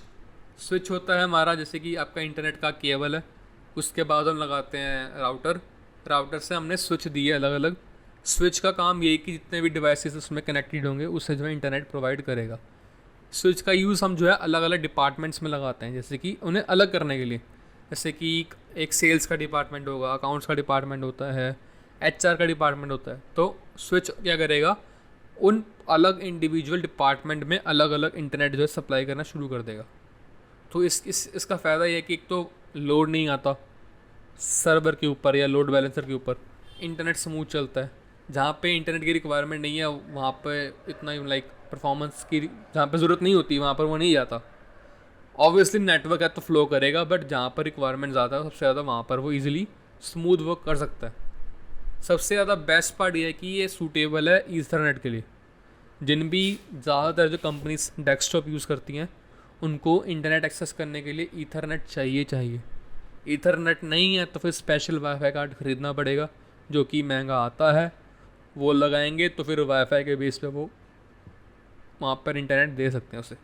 स्विच होता है हमारा, जैसे कि आपका इंटरनेट का केबल है, उसके बाद हम लगाते हैं राउटर। राउटर से हमने स्विच दिए अलग अलग। स्विच का काम ये है कि जितने भी डिवाइसेस उसमें कनेक्टेड होंगे उससे जो है इंटरनेट प्रोवाइड करेगा। स्विच का यूज़ हम जो है अलग अलग डिपार्टमेंट्स में लगाते हैं, जैसे कि उन्हें अलग करने के लिए। जैसे कि एक सेल्स का डिपार्टमेंट होगा, अकाउंट्स का डिपार्टमेंट होता है, एचआर का डिपार्टमेंट होता है। तो स्विच क्या करेगा, उन अलग इंडिविजुअल डिपार्टमेंट में अलग अलग इंटरनेट जो है सप्लाई करना शुरू कर देगा। तो इसका फ़ायदा ये है कि एक तो लोड नहीं आता सर्वर के ऊपर या लोड बैलेंसर के ऊपर, इंटरनेट स्मूथ चलता है। जहाँ पे इंटरनेट की रिक्वायरमेंट नहीं है वहाँ पे इतना परफॉर्मेंस की जहाँ पे ज़रूरत नहीं होती वहाँ पर वो नहीं जाता। ऑब्वियसली नेटवर्क है तो फ्लो करेगा, बट जहाँ पर रिक्वायरमेंट ज़्यादा है सबसे ज़्यादा वहाँ पर वो ईजिली स्मूथ वर्क कर सकता है। सबसे ज़्यादा बेस्ट पार्ट ये है कि ये सूटेबल है ईथरनेट के लिए। जिन भी ज़्यादातर जो कंपनीज डेस्कटॉप यूज़ करती हैं उनको इंटरनेट एक्सेस करने के लिए ईथरनेट चाहिए। ईथरनेट नहीं है तो फिर स्पेशल वाईफाई कार्ड ख़रीदना पड़ेगा, जो कि महंगा आता है। वो लगाएंगे तो फिर वाईफाई के बेस पे वो वहाँ पर इंटरनेट दे सकते हैं उसे।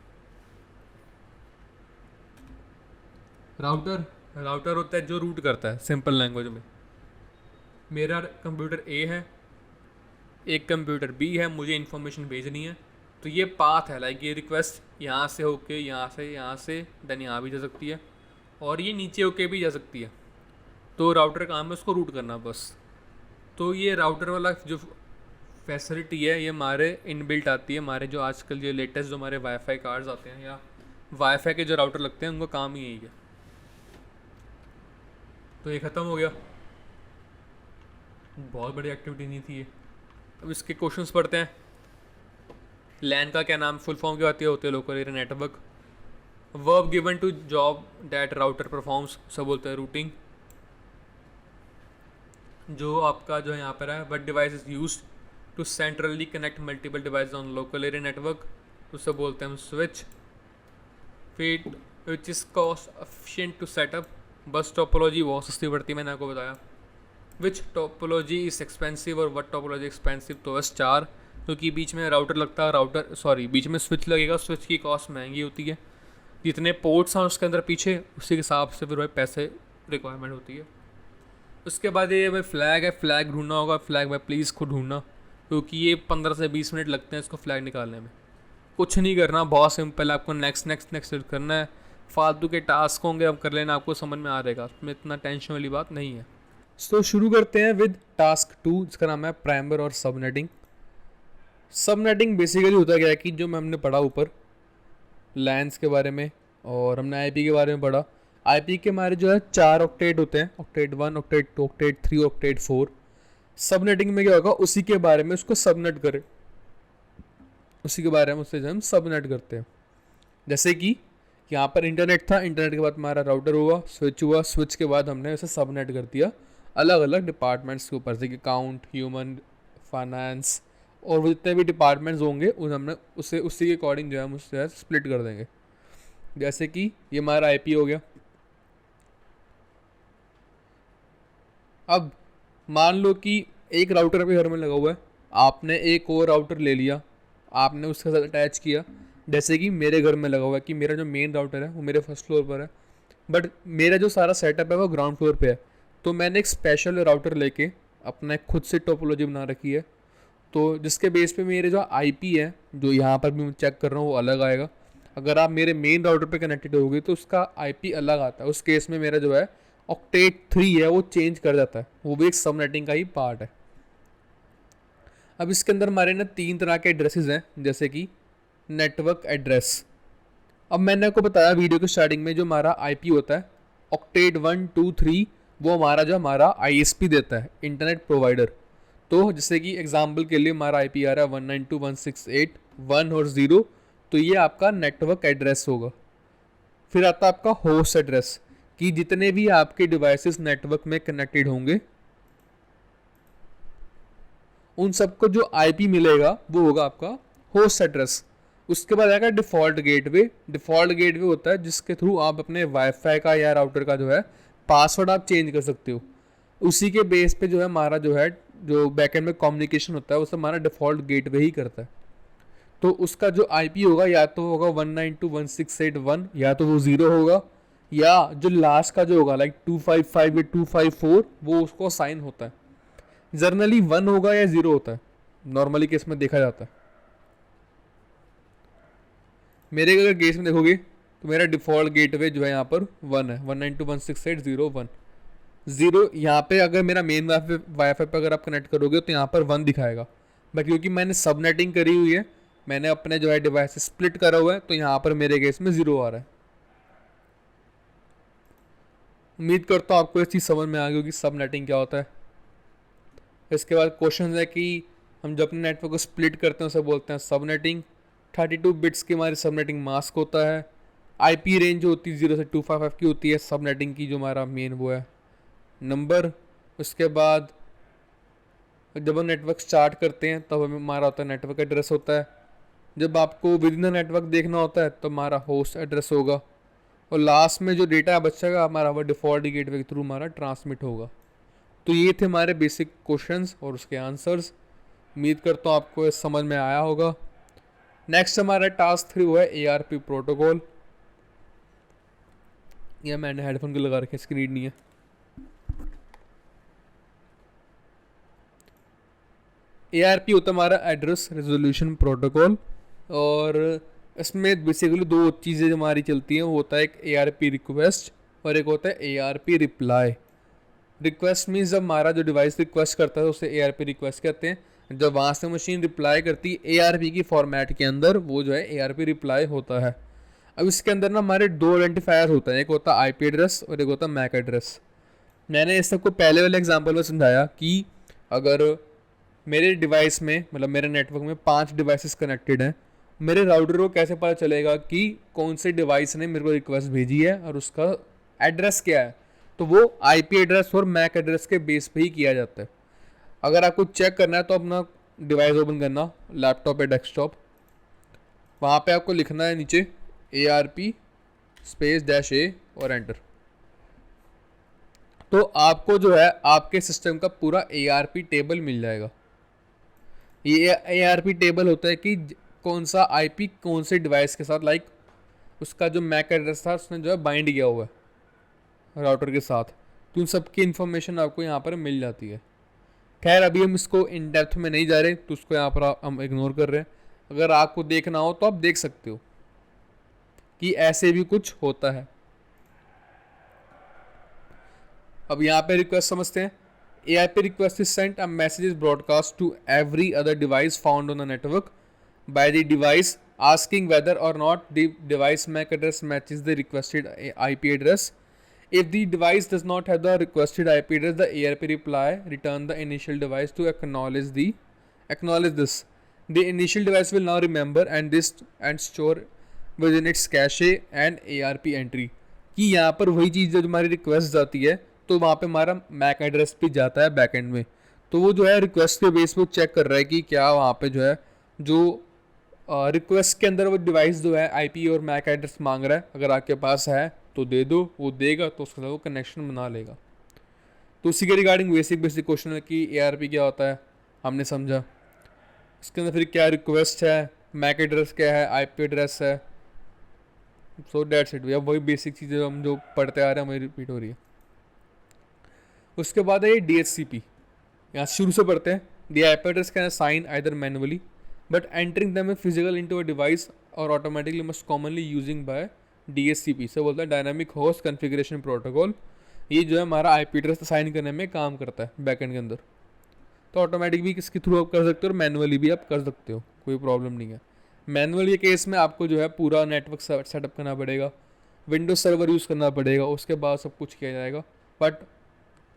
राउटर होता है जो रूट करता है, सिंपल लैंग्वेज में। मेरा कंप्यूटर ए है, एक कंप्यूटर बी है, मुझे इन्फॉर्मेशन भेजनी है, तो ये पाथ है, लाइक ये रिक्वेस्ट यहाँ से होके यहाँ से देन यहाँ भी जा सकती है, और ये नीचे होके भी जा सकती है। तो राउटर काम है उसको रूट करना बस। तो ये राउटर वाला जो फैसिलिटी है ये हमारे इनबिल्ट आती है, हमारे जो आजकल जो लेटेस्ट जो हमारे वाईफाई कार्ड्स आते हैं या वाईफाई के जो राउटर लगते हैं उनका काम ही यही है। तो ये ख़त्म हो गया, बहुत बड़ी एक्टिविटी नहीं थी ये। अब इसके क्वेश्चंस पढ़ते हैं। लैन का क्या नाम, फुल फॉर्म क्या होती है? Local area network. Verb given to job that router performs, सब बोलते हैं रूटिंग। जो आपका जो है यहाँ पर है, what device is use to centrally connect multiple device on local area network, तो सब बोलते हैं हम स्विच। फिर which is cost efficient to set up, bus topology बहुत सस्ती पड़ती है, मैंने आपको बताया। विच टोपोलॉजी इज़ एक्सपेंसिव और वट टोपोलॉजी एक्सपेंसिव, तो बस 4, क्योंकि बीच में राउटर लगता है, बीच में स्विच लगेगा, स्विच की कॉस्ट महंगी होती है, जितने पोर्ट्स हैं उसके अंदर पीछे उसी के हिसाब से फिर वही पैसे रिक्वायरमेंट होती है। उसके बाद ये भाई फ्लैग है, फ्लैग ढूंढना होगा, फ्लैग भाई प्लीज़ खुद ढूंढना, क्योंकि ये 15 से 20 मिनट लगते हैं इसको फ्लैग निकालने में। कुछ नहीं करना, बहुत सिंपल, आपको नेक्स्ट नेक्स्ट नेक्स्ट करना है। फालतू के टास्क होंगे अब कर लेना, आपको समझ में आ जाएगा, उसमें इतना टेंशन वाली बात नहीं है। तो शुरू करते हैं विद टास्क 2, जिसका नाम है प्राइमर और सबनेटिंग। सबनेटिंग बेसिकली होता क्या है कि जो हमने पढ़ा ऊपर लैंस के बारे में और हमने आईपी के बारे में पढ़ा, आईपी के हमारे जो है 4 ऑक्टेट होते हैं, octet 1, octet 2, octet 3, octet 4। Subnetting में क्या होगा, उसी के बारे में उसको सबनेट करें, उसी के बारे में उससे जो हम सबनेट करते हैं। जैसे कि यहाँ पर इंटरनेट था, इंटरनेट के बाद हमारा राउटर हुआ, स्विच के बाद हमने उसे सबनेट कर दिया अलग अलग डिपार्टमेंट्स के ऊपर, जैसे कि अकाउंट, ह्यूमन, फाइनेंस और वो जितने भी डिपार्टमेंट्स होंगे उन हमने उसे उसी के अकॉर्डिंग जो है हम उससे स्प्लिट कर देंगे। जैसे कि ये हमारा आईपी हो गया। अब मान लो कि एक राउटर अभी घर में लगा हुआ है, आपने एक और राउटर ले लिया, आपने उसके साथ अटैच किया। जैसे कि मेरे घर में लगा हुआ है कि मेरा जो मेन राउटर है वो मेरे फर्स्ट फ्लोर पर है, बट मेरा जो सारा सेटअप है वो ग्राउंड फ्लोर पे है। तो मैंने एक स्पेशल राउटर लेके अपना एक खुद से टोपोलॉजी बना रखी है, तो जिसके बेस पे मेरे जो आईपी है जो यहाँ पर भी मैं चेक कर रहा हूँ वो अलग आएगा। अगर आप मेरे मेन राउटर पे कनेक्टेड होगी तो उसका आईपी अलग आता है। उस केस में मेरा जो है ऑक्टेट 3 है वो चेंज कर जाता है, वो भी एक सबनेटिंग का ही पार्ट है। अब इसके अंदर हमारे ना 3 तरह के एड्रेसेस हैं, जैसे कि नेटवर्क एड्रेस। अब मैंने आपको बताया वीडियो के स्टार्टिंग में जो हमारा आईपी होता है ऑक्टेट 1, 2, 3, वो हमारा आईएसपी देता है, इंटरनेट प्रोवाइडर। तो जैसे कि एग्जांपल के लिए हमारा आईपी आ रहा है 192.168.1 और 0, तो ये आपका नेटवर्क एड्रेस होगा। फिर आता है आपका होस्ट एड्रेस, कि जितने भी आपके डिवाइसेस नेटवर्क में कनेक्टेड होंगे उन सबको जो आईपी मिलेगा वो होगा आपका होस्ट एड्रेस। उसके बाद आएगा डिफ़ॉल्ट गेटवे। डिफ़ॉल्ट गेटवे होता है जिसके थ्रू आप अपने वाईफाई का या राउटर का जो है पासवर्ड आप चेंज कर सकते हो। उसी के बेस पे जो है हमारा जो है जो बैकएंड में कम्युनिकेशन होता है वो सब हमारा डिफ़ॉल्ट गेटवे ही करता है। तो उसका जो आईपी होगा या तो होगा 192.168.1, या तो वो 0 होगा, या जो लास्ट का जो होगा लाइक 255 या 254 वो उसको साइन होता है। जनरली 1 होगा या 0 होता है, नॉर्मली केस में देखा जाता है। मेरे अगर केस में देखोगे तो मेरा डिफ़ॉल्ट गेटवे जो है यहाँ पर 1 है, 192.168.0.1 0। यहाँ पे अगर मेरा मेन वाईफाई पे अगर आप कनेक्ट करोगे तो यहाँ पर 1 दिखाएगा, बट क्योंकि मैंने सबनेटिंग करी हुई है, मैंने अपने जो है डिवाइस स्प्लिट करा हुआ है, तो यहाँ पर मेरे केस में 0 आ रहा है। उम्मीद करता हूँ आपको ये चीज़ समझ में आ गई होगी सबनेटिंग क्या होता है। इसके बाद क्वेश्चन है कि हम जब अपने नेटवर्क को स्प्लिट करते हैं उसे बोलते हैं सबनेटिंग। 32 बिट्स की हमारी सबनेटिंग मास्क होता है। आईपी रेंज जो होती है 0 से 255 की होती है सबनेटिंग की, जो हमारा मेन वो है नंबर। उसके बाद जब हम नेटवर्क स्टार्ट करते हैं तब हमें हमारा होता है नेटवर्क एड्रेस होता है। जब आपको विद इन द नेटवर्क देखना होता है तो हमारा होस्ट एड्रेस होगा, और लास्ट में जो डेटा बचेगा हमारा वो डिफ़ॉल्ट गेटवे के थ्रू हमारा ट्रांसमिट होगा। तो ये थे हमारे बेसिक क्वेश्चंस और उसके आंसर्स। उम्मीद करता हूँ आपको समझ में आया होगा। नेक्स्ट हमारा टास्क 3 हुआ है ARP प्रोटोकॉल। यह मैंने हेडफोन को लगा रखे, स्क्रीन नहीं है। ARP होता है हमारा एड्रेस रेजोल्यूशन प्रोटोकॉल, और इसमें बेसिकली 2 चीज़ें हमारी चलती हैं। वो होता है एक ARP रिक्वेस्ट और एक होता है ARP रिप्लाई। रिक्वेस्ट मीन्स जब हमारा जो डिवाइस रिक्वेस्ट करता है उसे ARP रिक्वेस्ट कहते हैं। जब वहाँ से मशीन रिप्लाई करती है ARP की फॉर्मेट के अंदर, वो जो है ARP रिप्लाई होता है। अब इसके अंदर ना हमारे 2 आइडेंटिफायर होते हैं, एक होता है IP एड्रेस और एक होता है MAC एड्रेस। मैंने इस सबको पहले वाले एग्जाम्पल में समझाया कि अगर मेरे डिवाइस में मतलब मेरे नेटवर्क में 5 डिवाइसेस कनेक्टेड हैं, मेरे राउटर को कैसे पता चलेगा कि कौन से डिवाइस ने मेरे को रिक्वेस्ट भेजी है और उसका एड्रेस क्या है, तो वो आईपी एड्रेस और मैक एड्रेस के बेस पे ही किया जाता है। अगर आपको चेक करना है तो अपना डिवाइस ओपन करना, लैपटॉप या डेस्कटॉप, वहाँ पे आपको लिखना है नीचे ARP स्पेस -A और एंटर। तो आपको जो है आपके सिस्टम का पूरा ARP टेबल मिल जाएगा। ये ARP टेबल होता है कि कौन सा IP कौन से डिवाइस के साथ, लाइक उसका जो मैक एड्रेस था उसने जो है बाइंड किया हुआ है राउटर के साथ, तो उन सब की इन्फॉर्मेशन आपको यहाँ पर मिल जाती है। खैर अभी हम इसको इन डेप्थ में नहीं जा रहे, तो उसको यहाँ पर हम इग्नोर कर रहे हैं। अगर आपको देखना हो तो आप देख सकते हो कि ऐसे भी कुछ होता है। अब यहाँ पे रिक्वेस्ट समझते हैं। ARP request is sent a message is broadcast to every other device found on the network by the device asking whether or not the device MAC address matches the requested IP address. If the device does not have the requested IP address, the ARP reply return the initial device to acknowledge this. The initial device will now remember and store within its cache and ARP entry. कि यहाँ पर वही चीज़ जब हमारी रिक्वेस्ट जाती है तो वहाँ पे हमारा मैक एड्रेस भी जाता है बैकएंड में, तो वो जो है रिक्वेस्ट के बेस पे चेक कर रहा है कि क्या वहाँ पे जो है जो रिक्वेस्ट के अंदर वो डिवाइस जो है आईपी और मैक एड्रेस मांग रहा है, अगर आपके पास है तो दे दो, वो देगा तो उसके साथ वो कनेक्शन बना लेगा। तो उसी के रिगार्डिंग बेसिक क्वेश्चन है कि ARP क्या होता है हमने समझा। इसके अंदर फिर क्या रिक्वेस्ट है, मैक एड्रेस क्या है, आईपी एड्रेस है, सो डेट्स इट। भैया वही बेसिक चीज़ें हम जो पढ़ते आ रहे हैं हमें रिपीट हो रही है। उसके बाद है ये DHCP, यहाँ शुरू से पढ़ते हैं। The IP address can assign either manually but entering them physical into a device or automatically most commonly using by DHCP से बोलता है डायनामिक होस्ट कॉन्फ़िगरेशन प्रोटोकॉल। ये जो है हमारा IP एड्रेस असाइन करने में काम करता है बैकएंड के अंदर। तो ऑटोमेटिक भी इसके थ्रू आप कर सकते हो और मैनुअली भी आप कर सकते हो, कोई प्रॉब्लम नहीं है। मैनुअल के केस में आपको जो है पूरा नेटवर्क सेटअप करना पड़ेगा, विंडोज सर्वर यूज़ करना पड़ेगा, उसके बाद सब कुछ किया जाएगा। बट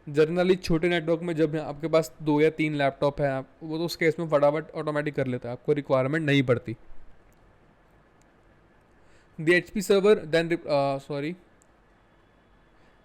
जनरली छोटे नेटवर्क में जब आपके पास 2 या 3 लैपटॉप है वो तो उस केस में फटाफट ऑटोमेटिक कर लेता है, आपको रिक्वायरमेंट नहीं पड़ती। The HP server then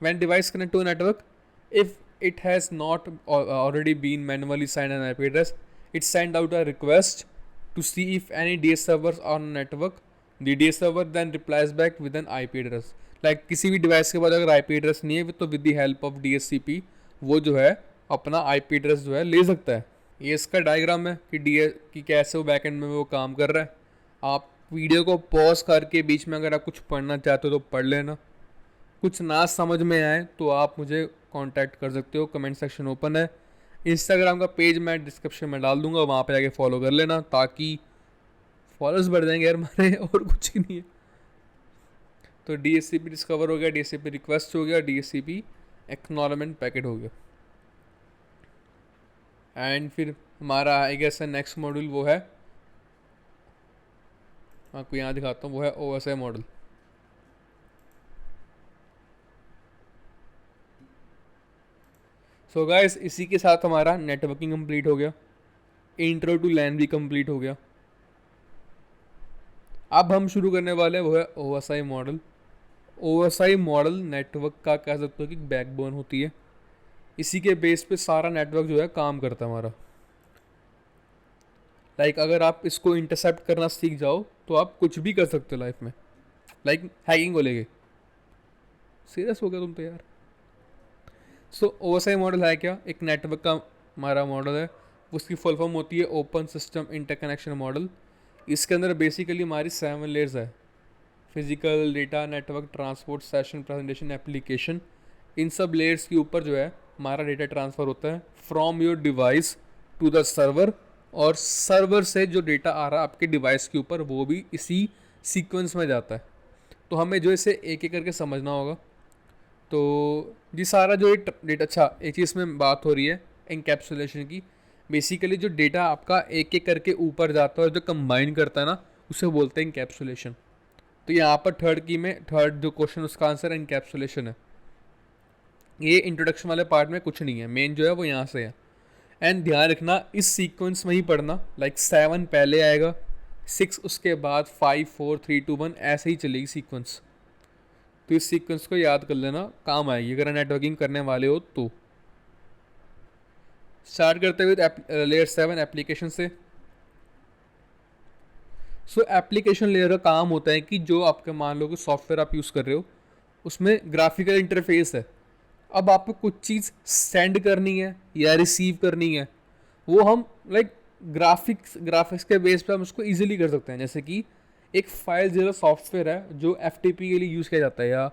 when device connect to network if it has not already been manually sign an IP address it send out a request to see if any DS servers on network. The DS server then replies back with an IP address. Like किसी भी डिवाइस के बाद अगर IP एड्रेस नहीं है तो with the help of DHCP वो जो है अपना IP एड्रेस जो है ले सकता है। ये इसका डायग्राम है कि कैसे वो बैकएंड में वो काम कर रहा है। आप वीडियो को पॉज करके बीच में अगर आप कुछ पढ़ना चाहते हो तो पढ़ लेना, कुछ ना समझ में आए तो आप मुझे कांटेक्ट कर सकते हो, कमेंट सेक्शन ओपन है। इंस्टाग्राम का पेज मैं डिस्क्रिप्शन में डाल दूंगा, वहाँ पे जाके फॉलो कर लेना ताकि फॉलोअर्स बढ़ जाएंगे यार हमारे, और कुछ ही नहीं है। तो DHCP डिस्कवर हो गया, DHCP रिक्वेस्ट हो गया, DHCP एक्नॉलेजमेंट पैकेट हो गया। एंड फिर हमारा आई गेस नेक्स्ट मॉड्यूल वो है, आपको यहाँ दिखाता हूँ, वो है OSI मॉडल। सो गाइस इसी के साथ हमारा नेटवर्किंग कंप्लीट हो गया, इंट्रो टू LAN भी कंप्लीट हो गया। अब हम शुरू करने वाले हैं वो है OSI model. OSI model network का कह सकते हो कि बैकबोन होती है, इसी के बेस पे सारा नेटवर्क जो है काम करता है हमारा। लाइक अगर आप इसको इंटरसेप्ट करना सीख जाओ तो आप कुछ भी कर सकते हो लाइफ में, लाइक हैकिंग को लेके। सीरियस हो गया तुम तो यार। सो OSI मॉडल है क्या, एक नेटवर्क का हमारा मॉडल है, उसकी फुल फॉर्म होती है ओपन सिस्टम इंटरकनेक्शन मॉडल। इसके अंदर बेसिकली हमारी 7 लेयर्स है, physical, data, network, transport, session, presentation, application. इन सब लेयर्स के ऊपर जो है हमारा डेटा ट्रांसफ़र होता है from your device to the server, और सर्वर से जो डेटा आ रहा है आपके डिवाइस के ऊपर वो भी इसी सीक्वेंस में जाता है। तो हमें जो इसे एक एक करके समझना होगा। तो ये सारा जो डेटा, अच्छा एक चीज़ में बात हो रही है एनकैप्सुलेशन की। बेसिकली जो डेटा आपका एक एक करके ऊपर जाता है और जो कंबाइन करता है ना, उसे बोलते हैं एनकैप्सुलेशन। तो यहाँ पर थर्ड जो क्वेश्चन उसका आंसर एनकैप्सुलेशन है। ये इंट्रोडक्शन वाले पार्ट में कुछ नहीं है, मेन जो है वो यहाँ से है। एंड ध्यान रखना इस सीक्वेंस में ही पढ़ना, लाइक 7 पहले आएगा, 6 उसके बाद 5 4 3 2 1 ऐसे ही चलेगी सीक्वेंस। तो इस सीक्वेंस को याद कर लेना, काम आएगी अगर नेटवर्किंग करने वाले हो तो। स्टार्ट करते हुए लेयर 7 एप्लीकेशन से। सो एप्लीकेशन लेयर का काम होता है कि जो आपके मान लो कि सॉफ्टवेयर आप यूज़ कर रहे हो उसमें ग्राफिकल इंटरफेस है। अब आपको कुछ चीज़ सेंड करनी है या रिसीव करनी है, वो हम लाइक ग्राफिक्स के बेस पे हम उसको इजीली कर सकते हैं। जैसे कि एक फाइल जीरो सॉफ्टवेयर है जो FTP के लिए यूज़ किया जाता है, या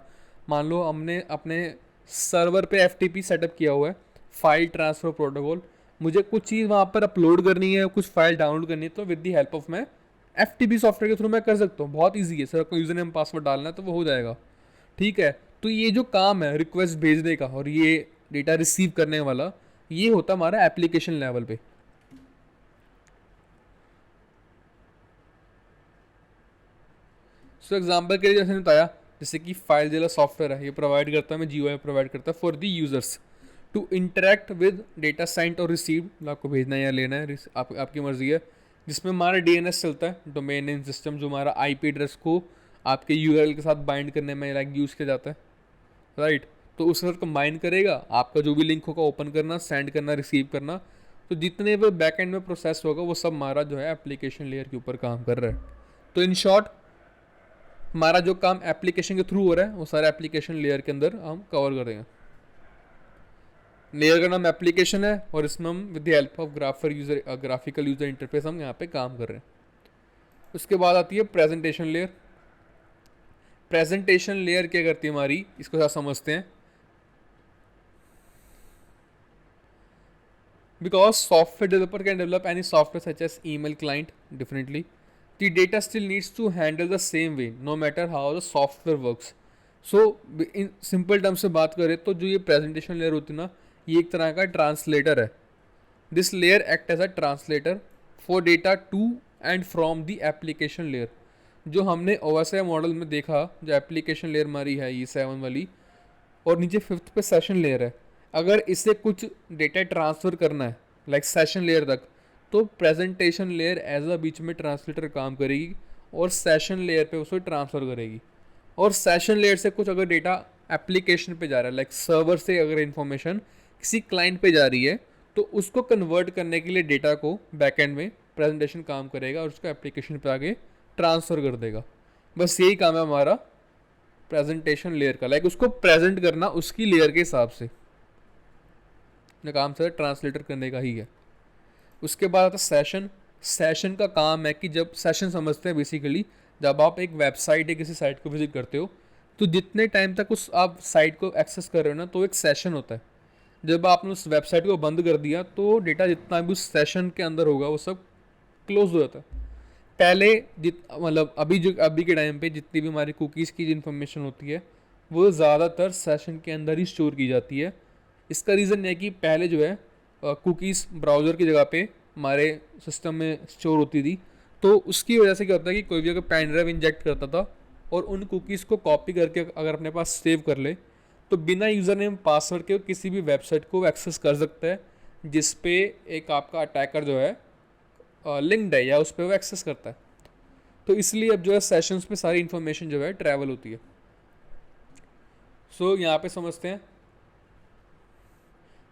मान लो हमने अपने सर्वर पे FTP सेटअप किया हुआ है, फाइल ट्रांसफ़र प्रोटोकॉल। मुझे कुछ चीज़ वहाँ पर अपलोड करनी है, कुछ फाइल डाउनलोड करनी है, तो विद दी हेल्प ऑफ मैं FTP सॉफ्टवेयर के थ्रू मैं कर सकता हूँ। बहुत ईजी है, सर आपको यूज़र नेम पासवर्ड डालना है तो वो हो जाएगा। ठीक है, तो ये जो काम है रिक्वेस्ट भेजने का और ये डेटा रिसीव करने वाला, ये होता है हमारा एप्लीकेशन लेवल पे। सो एग्जांपल के लिए जैसे बताया, जैसे कि फाइल जिला सॉफ्टवेयर है, ये प्रोवाइड करता है, मैं GUI प्रोवाइड करता है for the users to interact with data sent और रिसीव। आपको भेजना है या लेना है, आपकी मर्जी है। जिसमें हमारा DNS चलता है, डोमेन नेम सिस्टम, जो हमारा IP एड्रेस को आपके URL के साथ बाइंड करने में लाइक यूज़ किया जाता है, राइट। तो उस वक्त कंबाइन करेगा, आपका जो भी लिंक होगा ओपन करना, सेंड करना, रिसीव करना, तो जितने भी बैक एंड में प्रोसेस होगा वो सब हमारा जो है एप्लीकेशन लेयर के ऊपर काम कर रहा है। तो इन शॉर्ट हमारा जो काम एप्लीकेशन के थ्रू हो रहा है वो सारा एप्लीकेशन लेयर के अंदर हम कवर करेंगे। लेयर का नाम एप्लीकेशन है और इसमें हम with the help of graphical user interface हम यहाँ पे काम कर रहे हैं। उसके बाद आती है प्रेजेंटेशन लेयर। प्रेजेंटेशन लेयर क्या करती है हमारी, इसको साथ समझते हैं। Because software developer can develop any software such as email client differently, the data still needs to handle the same way no matter how the software works. So in simple term से बात करें तो जो ये प्रेजेंटेशन लेयर होती है ना, ये एक तरह का ट्रांसलेटर है। This layer act as a translator for data to and from the application layer. जो हमने OSI मॉडल में देखा, जो एप्लीकेशन लेयर हमारी है ये 7 वाली, और नीचे 5th पे सेशन लेयर है। अगर इससे कुछ डेटा ट्रांसफ़र करना है लाइक सेशन लेयर तक, तो प्रेजेंटेशन लेयर एज अ बीच में ट्रांसलेटर काम करेगी और सेशन लेयर पे उसको ट्रांसफ़र करेगी। और सेशन लेयर से कुछ अगर डेटा एप्लीकेशन पे जा रहा है, लाइक सर्वर से अगर इन्फॉर्मेशन किसी क्लाइंट पे जा रही है, तो उसको कन्वर्ट करने के लिए डेटा को बैकएंड में प्रेजेंटेशन काम करेगा और उसको एप्लीकेशन पे आगे ट्रांसफ़र कर देगा। बस यही काम है हमारा प्रेजेंटेशन लेयर का, लाइक उसको प्रेजेंट करना उसकी लेयर के हिसाब से। काम से ट्रांसलेटर करने का ही है। उसके बाद आता है सेशन। सेशन का काम है कि जब सेशन समझते हैं बेसिकली, जब आप एक वेबसाइट या किसी साइट को विजिट करते हो, तो जितने टाइम तक उस आप साइट को एक्सेस कर रहे हो ना, तो एक सेशन होता है। जब आपने उस वेबसाइट को बंद कर दिया तो डेटा जितना भी उस सेशन के अंदर होगा वो सब क्लोज हो जाता है। पहले मतलब अभी के टाइम पे जितनी भी हमारी कुकीज़ की इन्फॉर्मेशन होती है वो ज़्यादातर सेशन के अंदर ही स्टोर की जाती है। इसका रीज़न है कि पहले जो है कुकीज़ ब्राउज़र की जगह पे हमारे सिस्टम में स्टोर होती थी, तो उसकी वजह से क्या होता है कि कोई भी अगर पेन ड्राइव इंजेक्ट करता था और उन कुकीज़ को कॉपी करके अगर अपने पास सेव कर ले, तो बिना यूज़र नेम पासवर्ड के किसी भी वेबसाइट को एक्सेस कर सकता है जिस पे एक आपका अटैकर जो है लिंक्ड है या उस पर वो एक्सेस करता है। तो इसलिए अब जो है सेशंस पे सारी इन्फॉर्मेशन जो है ट्रैवल होती है। सो यहाँ पे समझते हैं,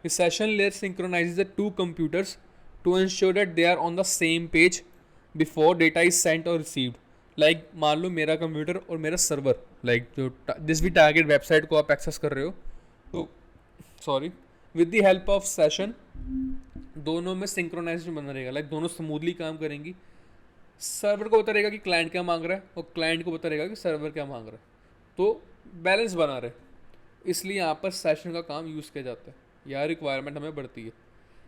the session layer synchronizes the two computers to ensure that they are on the same page before data is sent or received. Like मान लो मेरा कंप्यूटर और मेरा सर्वर, लाइक जो जिस भी टारगेट वेबसाइट को आप एक्सेस कर रहे हो, तो sorry, with the help of session दोनों में सिंक्रोनाइजेशन बना रहेगा, लाइक दोनों स्मूथली काम करेंगी। सर्वर को पता रहेगा कि क्लाइंट क्या मांग रहा है और क्लाइंट को पता रहेगा कि सर्वर क्या मांग रहा है, तो बैलेंस बना रहे। इसलिए यहाँ पर सेशन का काम यूज़ किया जाता है, यह रिक्वायरमेंट हमें बढ़ती है।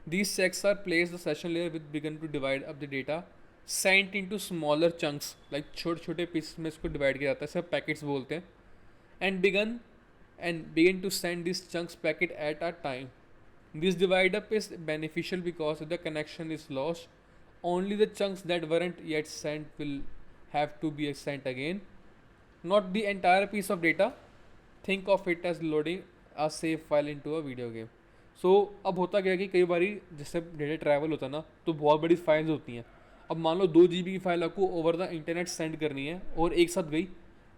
These checks are placed the session layer with begin to divide up the data sent into smaller chunks, like छोटे छोटे पीसेस में इसको डिवाइड किया जाता है, सब पैकेट्स बोलते हैं, and begin to send these chunks packet at a time. This divide up is beneficial because if the connection is lost, only the chunks that weren't yet sent will have to be sent again, not the entire piece of data. Think of it as loading a save file into a video game. सो अब होता क्या है कि कई बार जैसे डेटा ट्रैवल होता है ना, तो बहुत बड़ी फाइल्स होती हैं। अब मान लो 2 GB की फाइल आपको ओवर द इंटरनेट सेंड करनी है और एक साथ गई,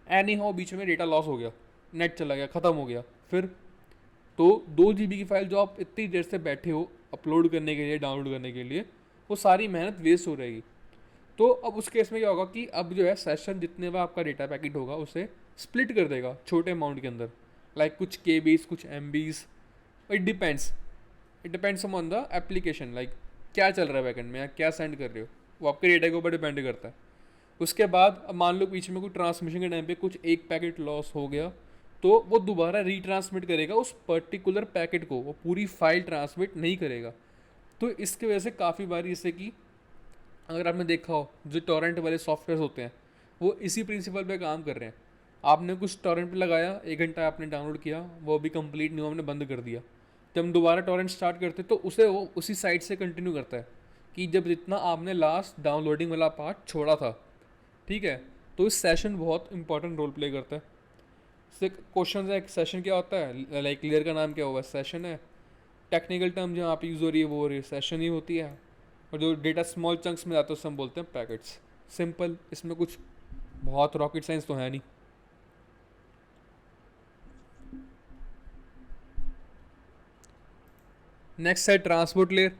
एनी हाउ बीच में डेटा लॉस हो गया, नेट चला गया, ख़त्म हो गया, फिर तो 2 GB की फाइल जो आप इतनी देर से बैठे हो अपलोड करने के लिए, डाउनलोड करने के लिए, वो सारी मेहनत वेस्ट हो रहेगी। तो अब उस केस में क्या होगा कि अब जो है सेशन जितने बार आपका डेटा पैकेट होगा उसे स्प्लिट कर देगा छोटे अमाउंट के अंदर, लाइक कुछ KBs, कुछ MBs। It depends on the application, like क्या चल रहा है बैकेंड में या क्या सेंड कर रहे हो, वो आपके डेटा के ऊपर डिपेंड करता है। उसके बाद अब मान लो बीच में कोई ट्रांसमिशन के टाइम पे कुछ एक पैकेट लॉस हो गया, तो वो दोबारा रीट्रांसमिट करेगा उस पर्टिकुलर पैकेट को, वो पूरी फाइल ट्रांसमिट नहीं करेगा। तो इसकी वजह से काफ़ी बार जैसे कि अगर आपने देखा हो जो टॉरेंट वाले सॉफ्टवेयर होते हैं वो इसी प्रिंसिपल पे काम कर रहे हैं। आपने कुछ टॉरेंट पे लगाया, 1 घंटा आपने डाउनलोड किया, वो अभी कंप्लीट नहीं हुआ, हमने बंद कर दिया। जब हम दोबारा टॉरेंट स्टार्ट करते तो उसे वो उसी साइट से कंटिन्यू करता है कि जब जितना आपने लास्ट डाउनलोडिंग वाला पार्ट छोड़ा था, ठीक है। तो इस सेशन बहुत इंपॉर्टेंट रोल प्ले करता है। इससे क्वेश्चन है सेशन क्या होता है, लाइक क्लियर का नाम क्या हुआ, सेशन है। टेक्निकल टर्म जहाँ पे यूज़ हो रही है वो सेशन ही होती है, और जो डेटा स्मॉल चंक्स में जाता है उसे हम बोलते हैं पैकेट्स। सिंपल, इसमें कुछ बहुत रॉकेट साइंस तो है नहीं। नेक्स्ट है transport layer.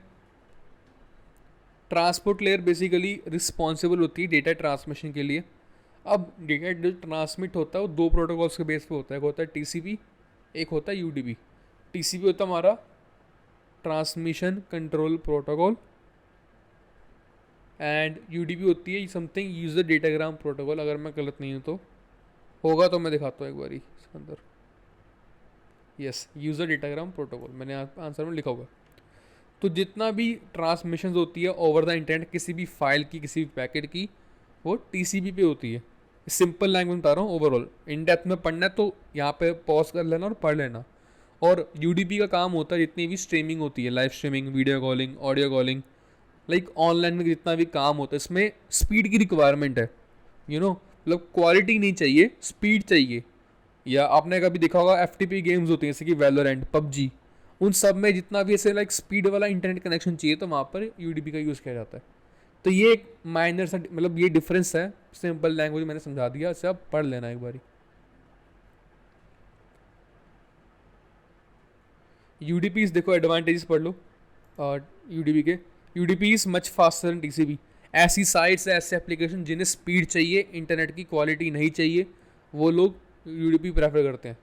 Transport layer basically responsible होती है डेटा ट्रांसमिशन के लिए। अब डेटा जो ट्रांसमिट होता है वो 2 प्रोटोकॉल्स के बेस पे होता है, एक होता है TCP, एक होता है UDP। TCP होता है हमारा transmission control protocol, and UDP होती है समथिंग यूज़र डेटाग्राम प्रोटोकॉल। अगर मैं गलत नहीं हूँ तो होगा तो मैं दिखाता हूँ एक बारी इसके अंदर। यस, यूज़र डेटाग्राम प्रोटोकॉल मैंने आंसर में लिखा होगा। तो जितना भी ट्रांसमिशन होती है ओवर द इंटरनेट किसी भी फाइल की, किसी भी पैकेट की, वो TCP पे होती है। सिंपल लैंग्वेज बता रहा हूँ, ओवरऑल इन डेप्थ में पढ़ना है तो यहाँ पे पॉज कर लेना और पढ़ लेना। और UDP का काम होता है जितनी भी स्ट्रीमिंग होती है, live streaming, video calling, audio calling, like online में जितना भी काम होता है इसमें स्पीड की रिक्वायरमेंट है, मतलब क्वालिटी नहीं चाहिए, स्पीड चाहिए। या आपने कभी देखा होगा FTP गेम्स होती हैं जैसे कि वैलोरेंट, PUBG, उन सब में जितना भी ऐसे लाइक स्पीड वाला इंटरनेट कनेक्शन चाहिए तो वहाँ पर UDP का यूज़ किया जाता है। तो ये एक माइनर सा मतलब ये डिफरेंस है, सिंपल लैंग्वेज मैंने समझा दिया, इसे आप पढ़ लेना एक बारी। UDPs देखो एडवांटेजेस पढ़ लो और UDP के। UDP is much faster than TCP। ऐसी साइट्स, ऐसे एप्लीकेशन जिन्हें स्पीड चाहिए, इंटरनेट की क्वालिटी नहीं चाहिए, वो लोग UDP प्रेफर करते हैं।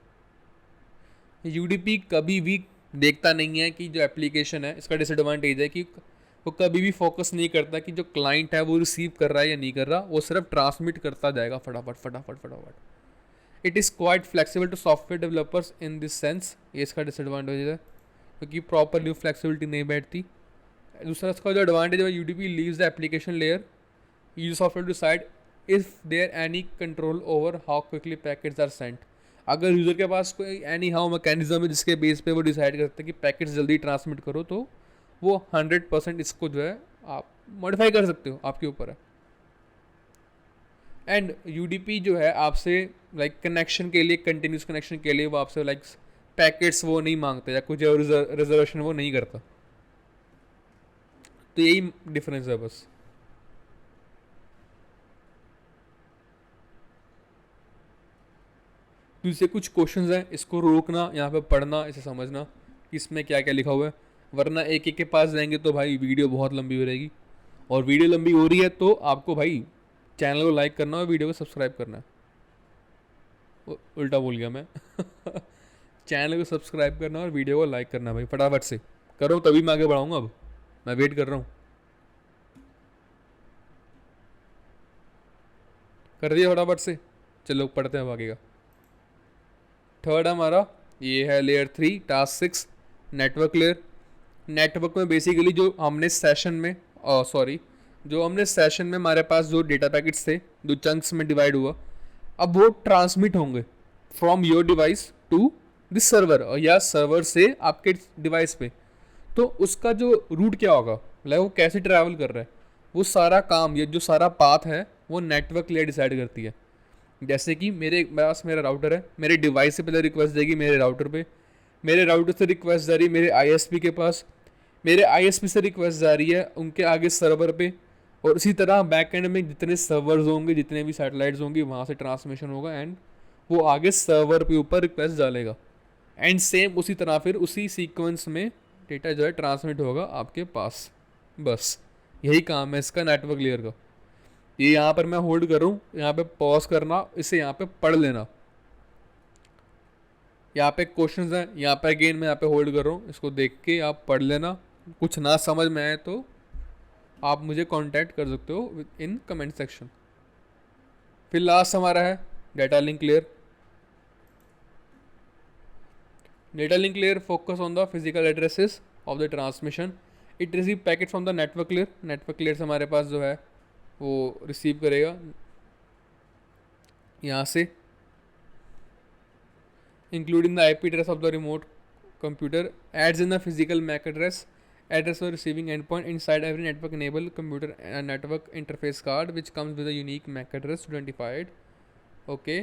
UDP कभी भी देखता नहीं है कि जो एप्लीकेशन है, इसका डिसएडवांटेज है कि वो कभी भी फोकस नहीं करता कि जो क्लाइंट है वो रिसीव कर रहा है या नहीं कर रहा, वो सिर्फ ट्रांसमिट करता जाएगा फटाफट फटाफट फटाफट। It is quite flexible to software developers in this sense, ये इसका डिसएडवांटेज है क्योंकि प्रॉपरली फ्लेक्सिबिलिटी नहीं बैठती। दूसरा इसका जो एडवांटेज है, UDP leaves the application layer, use software to decide if there any control over how quickly packets are sent. अगर यूज़र के पास कोई एनी हाउ मैकेनिज्म है जिसके बेस पे वो डिसाइड करते हैं कि पैकेट्स जल्दी ट्रांसमिट करो, तो वो 100% इसको जो है आप मॉडिफाई कर सकते हो, आपके ऊपर है। एंड UDP जो है आपसे लाइक कनेक्शन के लिए, कंटिन्यूस कनेक्शन के लिए वो आपसे लाइक पैकेट्स वो नहीं मांगते या कुछ रिजर्वेशन वो नहीं करता। तो यही डिफरेंस है बस। तो इससे कुछ क्वेश्चंस हैं, इसको रोकना, यहाँ पे पढ़ना, इसे समझना कि इसमें क्या क्या लिखा हुआ है, वरना एक एक के पास जाएंगे तो भाई वीडियो बहुत लंबी हो रहेगी। और वीडियो लंबी हो रही है तो आपको भाई चैनल को लाइक करना और वीडियो को सब्सक्राइब करना है। उल्टा बोल गया मैं चैनल को सब्सक्राइब करना और वीडियो को लाइक करना भाई, फटाफट से करो तभी मैं आगे बढ़ाऊँगा। अब मैं वेट कर रहा हूँ, कर दिया फटाफट से। चलो पढ़ते हैं अब आगे का। थर्ड हमारा ये है layer 3, task 6, network layer. Network में बेसिकली जो हमने सेशन में हमारे पास जो डेटा पैकेट्स थे जो चंक्स में डिवाइड हुआ, अब वो ट्रांसमिट होंगे from your device to this server, और या सर्वर से आपके डिवाइस पे। तो उसका जो रूट क्या होगा, मतलब वो कैसे ट्रैवल कर रहा है, वो सारा काम, ये जो सारा पाथ है वो नेटवर्क लेयर डिसाइड करती है। जैसे कि मेरे पास मेरा राउटर है, मेरे डिवाइस से पहले रिक्वेस्ट जाएगी मेरे राउटर पे, मेरे राउटर से रिक्वेस्ट जा रही है मेरे ISP के पास, मेरे ISP से रिक्वेस्ट जा रही है उनके आगे सर्वर पे, और इसी तरह बैक एंड में जितने सर्वर्स होंगे, जितने भी सैटेलाइट्स होंगी, वहाँ से ट्रांसमिशन होगा एंड वो आगे सर्वर के ऊपर रिक्वेस्ट डालेगा एंड सेम उसी तरह फिर उसी सीक्वेंस में डेटा जो है ट्रांसमिट होगा आपके पास। बस यही काम है इसका नेटवर्क लेयर का। ये यहाँ पर मैं होल्ड करूँ, यहाँ पे पॉज करना, इसे यहाँ पे पढ़ लेना। यहाँ पे क्वेश्चंस हैं, यहाँ पे अगेन मैं यहाँ पे होल्ड कर रहा हूँ, इसको देख के आप पढ़ लेना। कुछ ना समझ में आए तो आप मुझे कांटेक्ट कर सकते हो इन कमेंट सेक्शन। फिर लास्ट हमारा है data link layer. Data link layer focus on the physical addresses of the transmission. It receive packet from the network layer. Network layer से हमारे पास जो है वो रिसीव करेगा यहाँ से, including the IP address of the remote computer, adds in the physical MAC address for receiving endpoint inside every network enabled computer and network interface card which comes with a unique MAC address to identify it. Okay,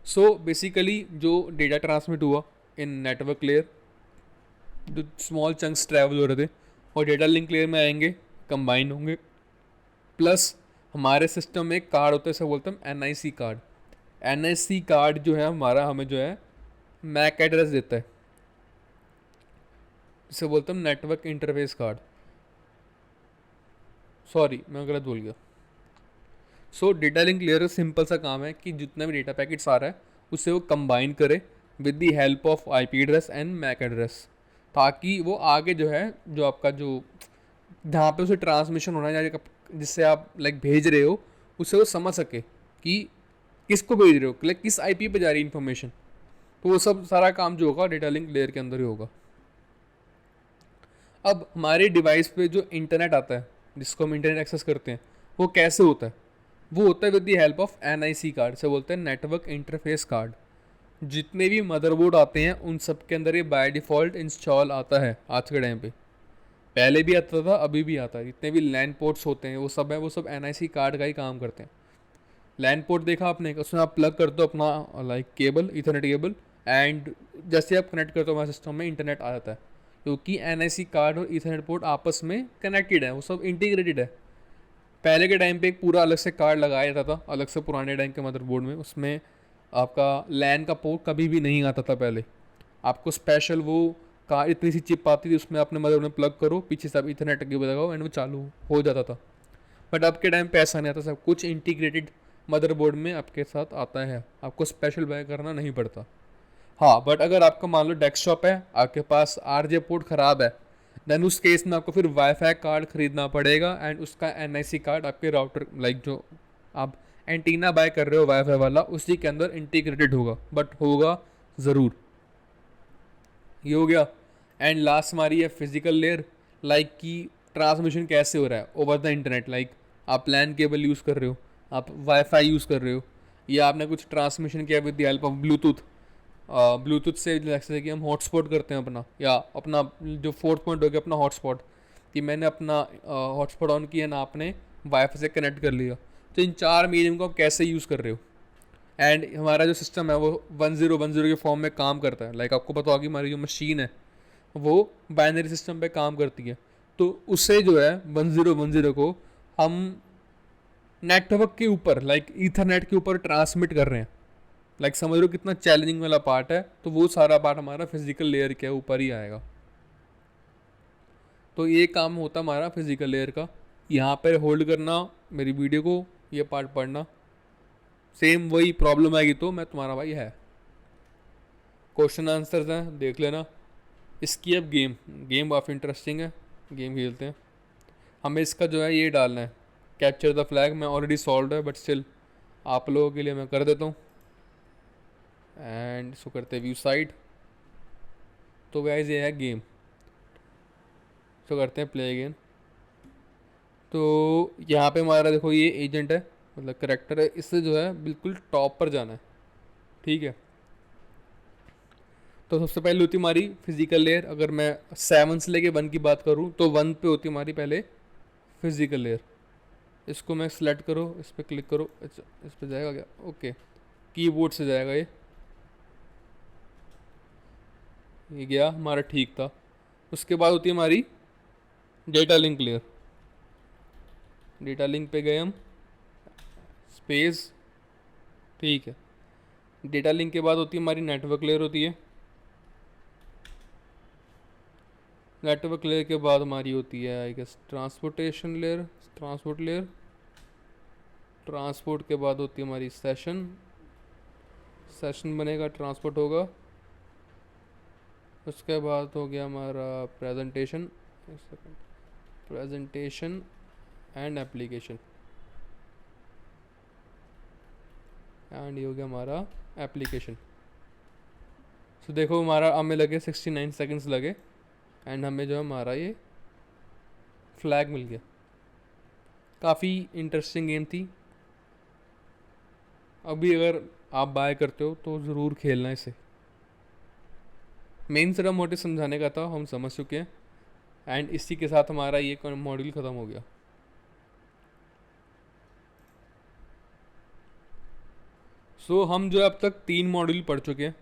so basically जो data transmit हुआ in network layer, जो small chunks travel हो रहे थे और data link layer में आएंगे, combine होंगे, प्लस हमारे सिस्टम में एक कार्ड होता है, इसे बोलते हैं NIC कार्ड। NIC कार्ड जो है हमारा, हमें जो है मैक एड्रेस देता है, इसे बोलते हैं नेटवर्क इंटरफेस कार्ड। सॉरी मैं गलत बोल गया। सो डेटा लिंक लेयर का सिंपल सा काम है कि जितना भी डेटा पैकेट्स आ रहा है उससे वो कंबाइन करे with the help of IP address and MAC address, ताकि वो आगे जो है जो आपका जो जहाँ पे उसे ट्रांसमिशन होना है, जिससे आप लाइक भेज रहे हो, उससे वो समझ सके कि किसको भेज रहे हो, लाइक किस IP पे जा रही है इन्फॉर्मेशन। तो वो सब सारा काम जो होगा डेटा लिंक लेयर के अंदर ही होगा। अब हमारे डिवाइस पे जो इंटरनेट आता है, जिसको हम इंटरनेट एक्सेस करते हैं, वो कैसे होता है? वो होता है with the help of NIC card, से बोलते हैं नेटवर्क इंटरफेस कार्ड। जितने भी मदरबोर्ड आते हैं उन सब के अंदर ये बाय डिफ़ॉल्ट इंस्टॉल आता है आज के टाइम पे। पहले भी आता था, अभी भी आता है। जितने भी लैंड पोर्ट्स होते हैं वो सब है, वो सब NIC कार्ड का ही काम करते हैं। लैंड पोर्ट देखा आपने, उसमें आप प्लग करते हो अपना like cable, Ethernet cable, and जैसे आप कनेक्ट करते हो हमारे सिस्टम में इंटरनेट आ जाता है, क्योंकि NIC कार्ड और इथरनेट पोर्ट आपस में कनेक्टेड है, वो सब इंटीग्रेटेड है। पहले के टाइम पे एक पूरा अलग से कार्ड लगाया जाता था, अलग से पुराने टाइम के मदरबोर्ड में, उसमें आपका लैन का पोर्ट कभी भी नहीं आता था। पहले आपको स्पेशल वो कार्ड, इतनी सी चिप आती थी, उसमें अपने मदरबोर्ड में प्लग करो, पीछे से आप इथरनेट केबल लगाओ एंड वो चालू हो जाता था। बट अब के टाइम पे ऐसा नहीं आता, सब कुछ इंटीग्रेटेड मदरबोर्ड में आपके साथ आता है, आपको स्पेशल बाय करना नहीं पड़ता। हाँ, बट अगर आपका मान लो डेस्कटॉप है, आपके पास RJ पोर्ट ख़राब है, देन उस केस में आपको फिर वाईफाई कार्ड ख़रीदना पड़ेगा एंड उसका NIC कार्ड आपके राउटर, लाइक जो आप एंटीना बाय कर रहे हो वाईफाई वाला, उसी के अंदर इंटीग्रेटेड होगा, बट होगा ज़रूर। ये हो गया। एंड लास्ट हमारी है फिजिकल लेयर, लाइक कि ट्रांसमिशन कैसे हो रहा है ओवर द इंटरनेट। लाइक आप लैन केबल यूज़ कर रहे हो, आप वाईफाई यूज़ कर रहे हो, या आपने कुछ ट्रांसमिशन किया with the help of Bluetooth. Bluetooth से जैसे कि हम हॉटस्पॉट करते हैं अपना, या अपना जो फोर्थ पॉइंट हो गया अपना हॉटस्पॉट, कि मैंने अपना हॉटस्पॉट ऑन किया ना, आपने वाईफाई से कनेक्ट कर लिया। तो इन चार मीडियम को आप कैसे यूज़ कर रहे हो। एंड हमारा जो सिस्टम है वो 1010 के फॉर्म में काम करता है। लाइक आपको पता होगा कि हमारी जो मशीन है वो बाइनरी सिस्टम पे काम करती है, तो उससे जो है 1010 को हम नेटवर्क के ऊपर, लाइक ईथरनेट के ऊपर ट्रांसमिट कर रहे हैं। लाइक समझ लो कितना चैलेंजिंग वाला पार्ट है, तो वो सारा पार्ट हमारा फिजिकल लेयर के ऊपर ही आएगा। तो ये काम होता हमारा फिजिकल लेयर का। यहाँ पर होल्ड करना मेरी वीडियो को, ये पार्ट पढ़ना, सेम वही प्रॉब्लम आएगी तो मैं तुम्हारा भाई है। क्वेश्चन आंसर्स हैं, देख लेना। इसकी अब गेम काफ़ी इंटरेस्टिंग है, गेम खेलते हैं। हमें इसका जो है ये डालना है, कैप्चर द फ्लैग। मैं ऑलरेडी सॉल्व है, बट स्टिल आप लोगों के लिए मैं कर देता हूँ। एंड इसको करते हैं व्यू साइड। तो गाइस ये है गेम, तो करते हैं प्ले अगेन। तो यहाँ पे हमारा देखो ये एजेंट है, मतलब करेक्टर है, इससे जो है बिल्कुल टॉप पर जाना है, ठीक है। तो सबसे पहले होती हमारी फिजिकल लेयर। अगर मैं 7 से लेके 1 की बात करूँ तो 1 पे होती हमारी पहले फिजिकल लेयर। इसको मैं सेलेक्ट करो, इस पर क्लिक करो, इस पर जाएगा क्या? ओके, कीबोर्ड से जाएगा ये गया हमारा, ठीक था। उसके बाद होती है हमारी data link layer. Data link पे गए हम, स्पेस, ठीक है। डेटा लिंक के बाद होती है हमारी नेटवर्क लेयर होती है। नेटवर्क लेयर के बाद हमारी होती है I guess transportation layer, transport layer. Transport के बाद होती है हमारी सेशन, सेशन बनेगा, ट्रांसपोर्ट होगा। उसके बाद हो गया हमारा presentation, presentation and application, and ये हो गया हमारा एप्लीकेशन। सो देखो हमारा हमें लगे 69 सेकंड्स लगे, एंड हमें जो है हमारा ये फ्लैग मिल गया। काफ़ी इंटरेस्टिंग गेम थी। अभी अगर आप बाय करते हो तो ज़रूर खेलना इसे। मेन सिर्फ मोटिव समझाने का था, हम समझ चुके हैं, एंड इसी के साथ हमारा ये मॉड्यूल ख़त्म हो गया। सो हम जो अब तक 3 मॉड्यूल पढ़ चुके हैं,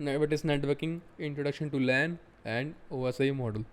networking, introduction to LAN and OSI module.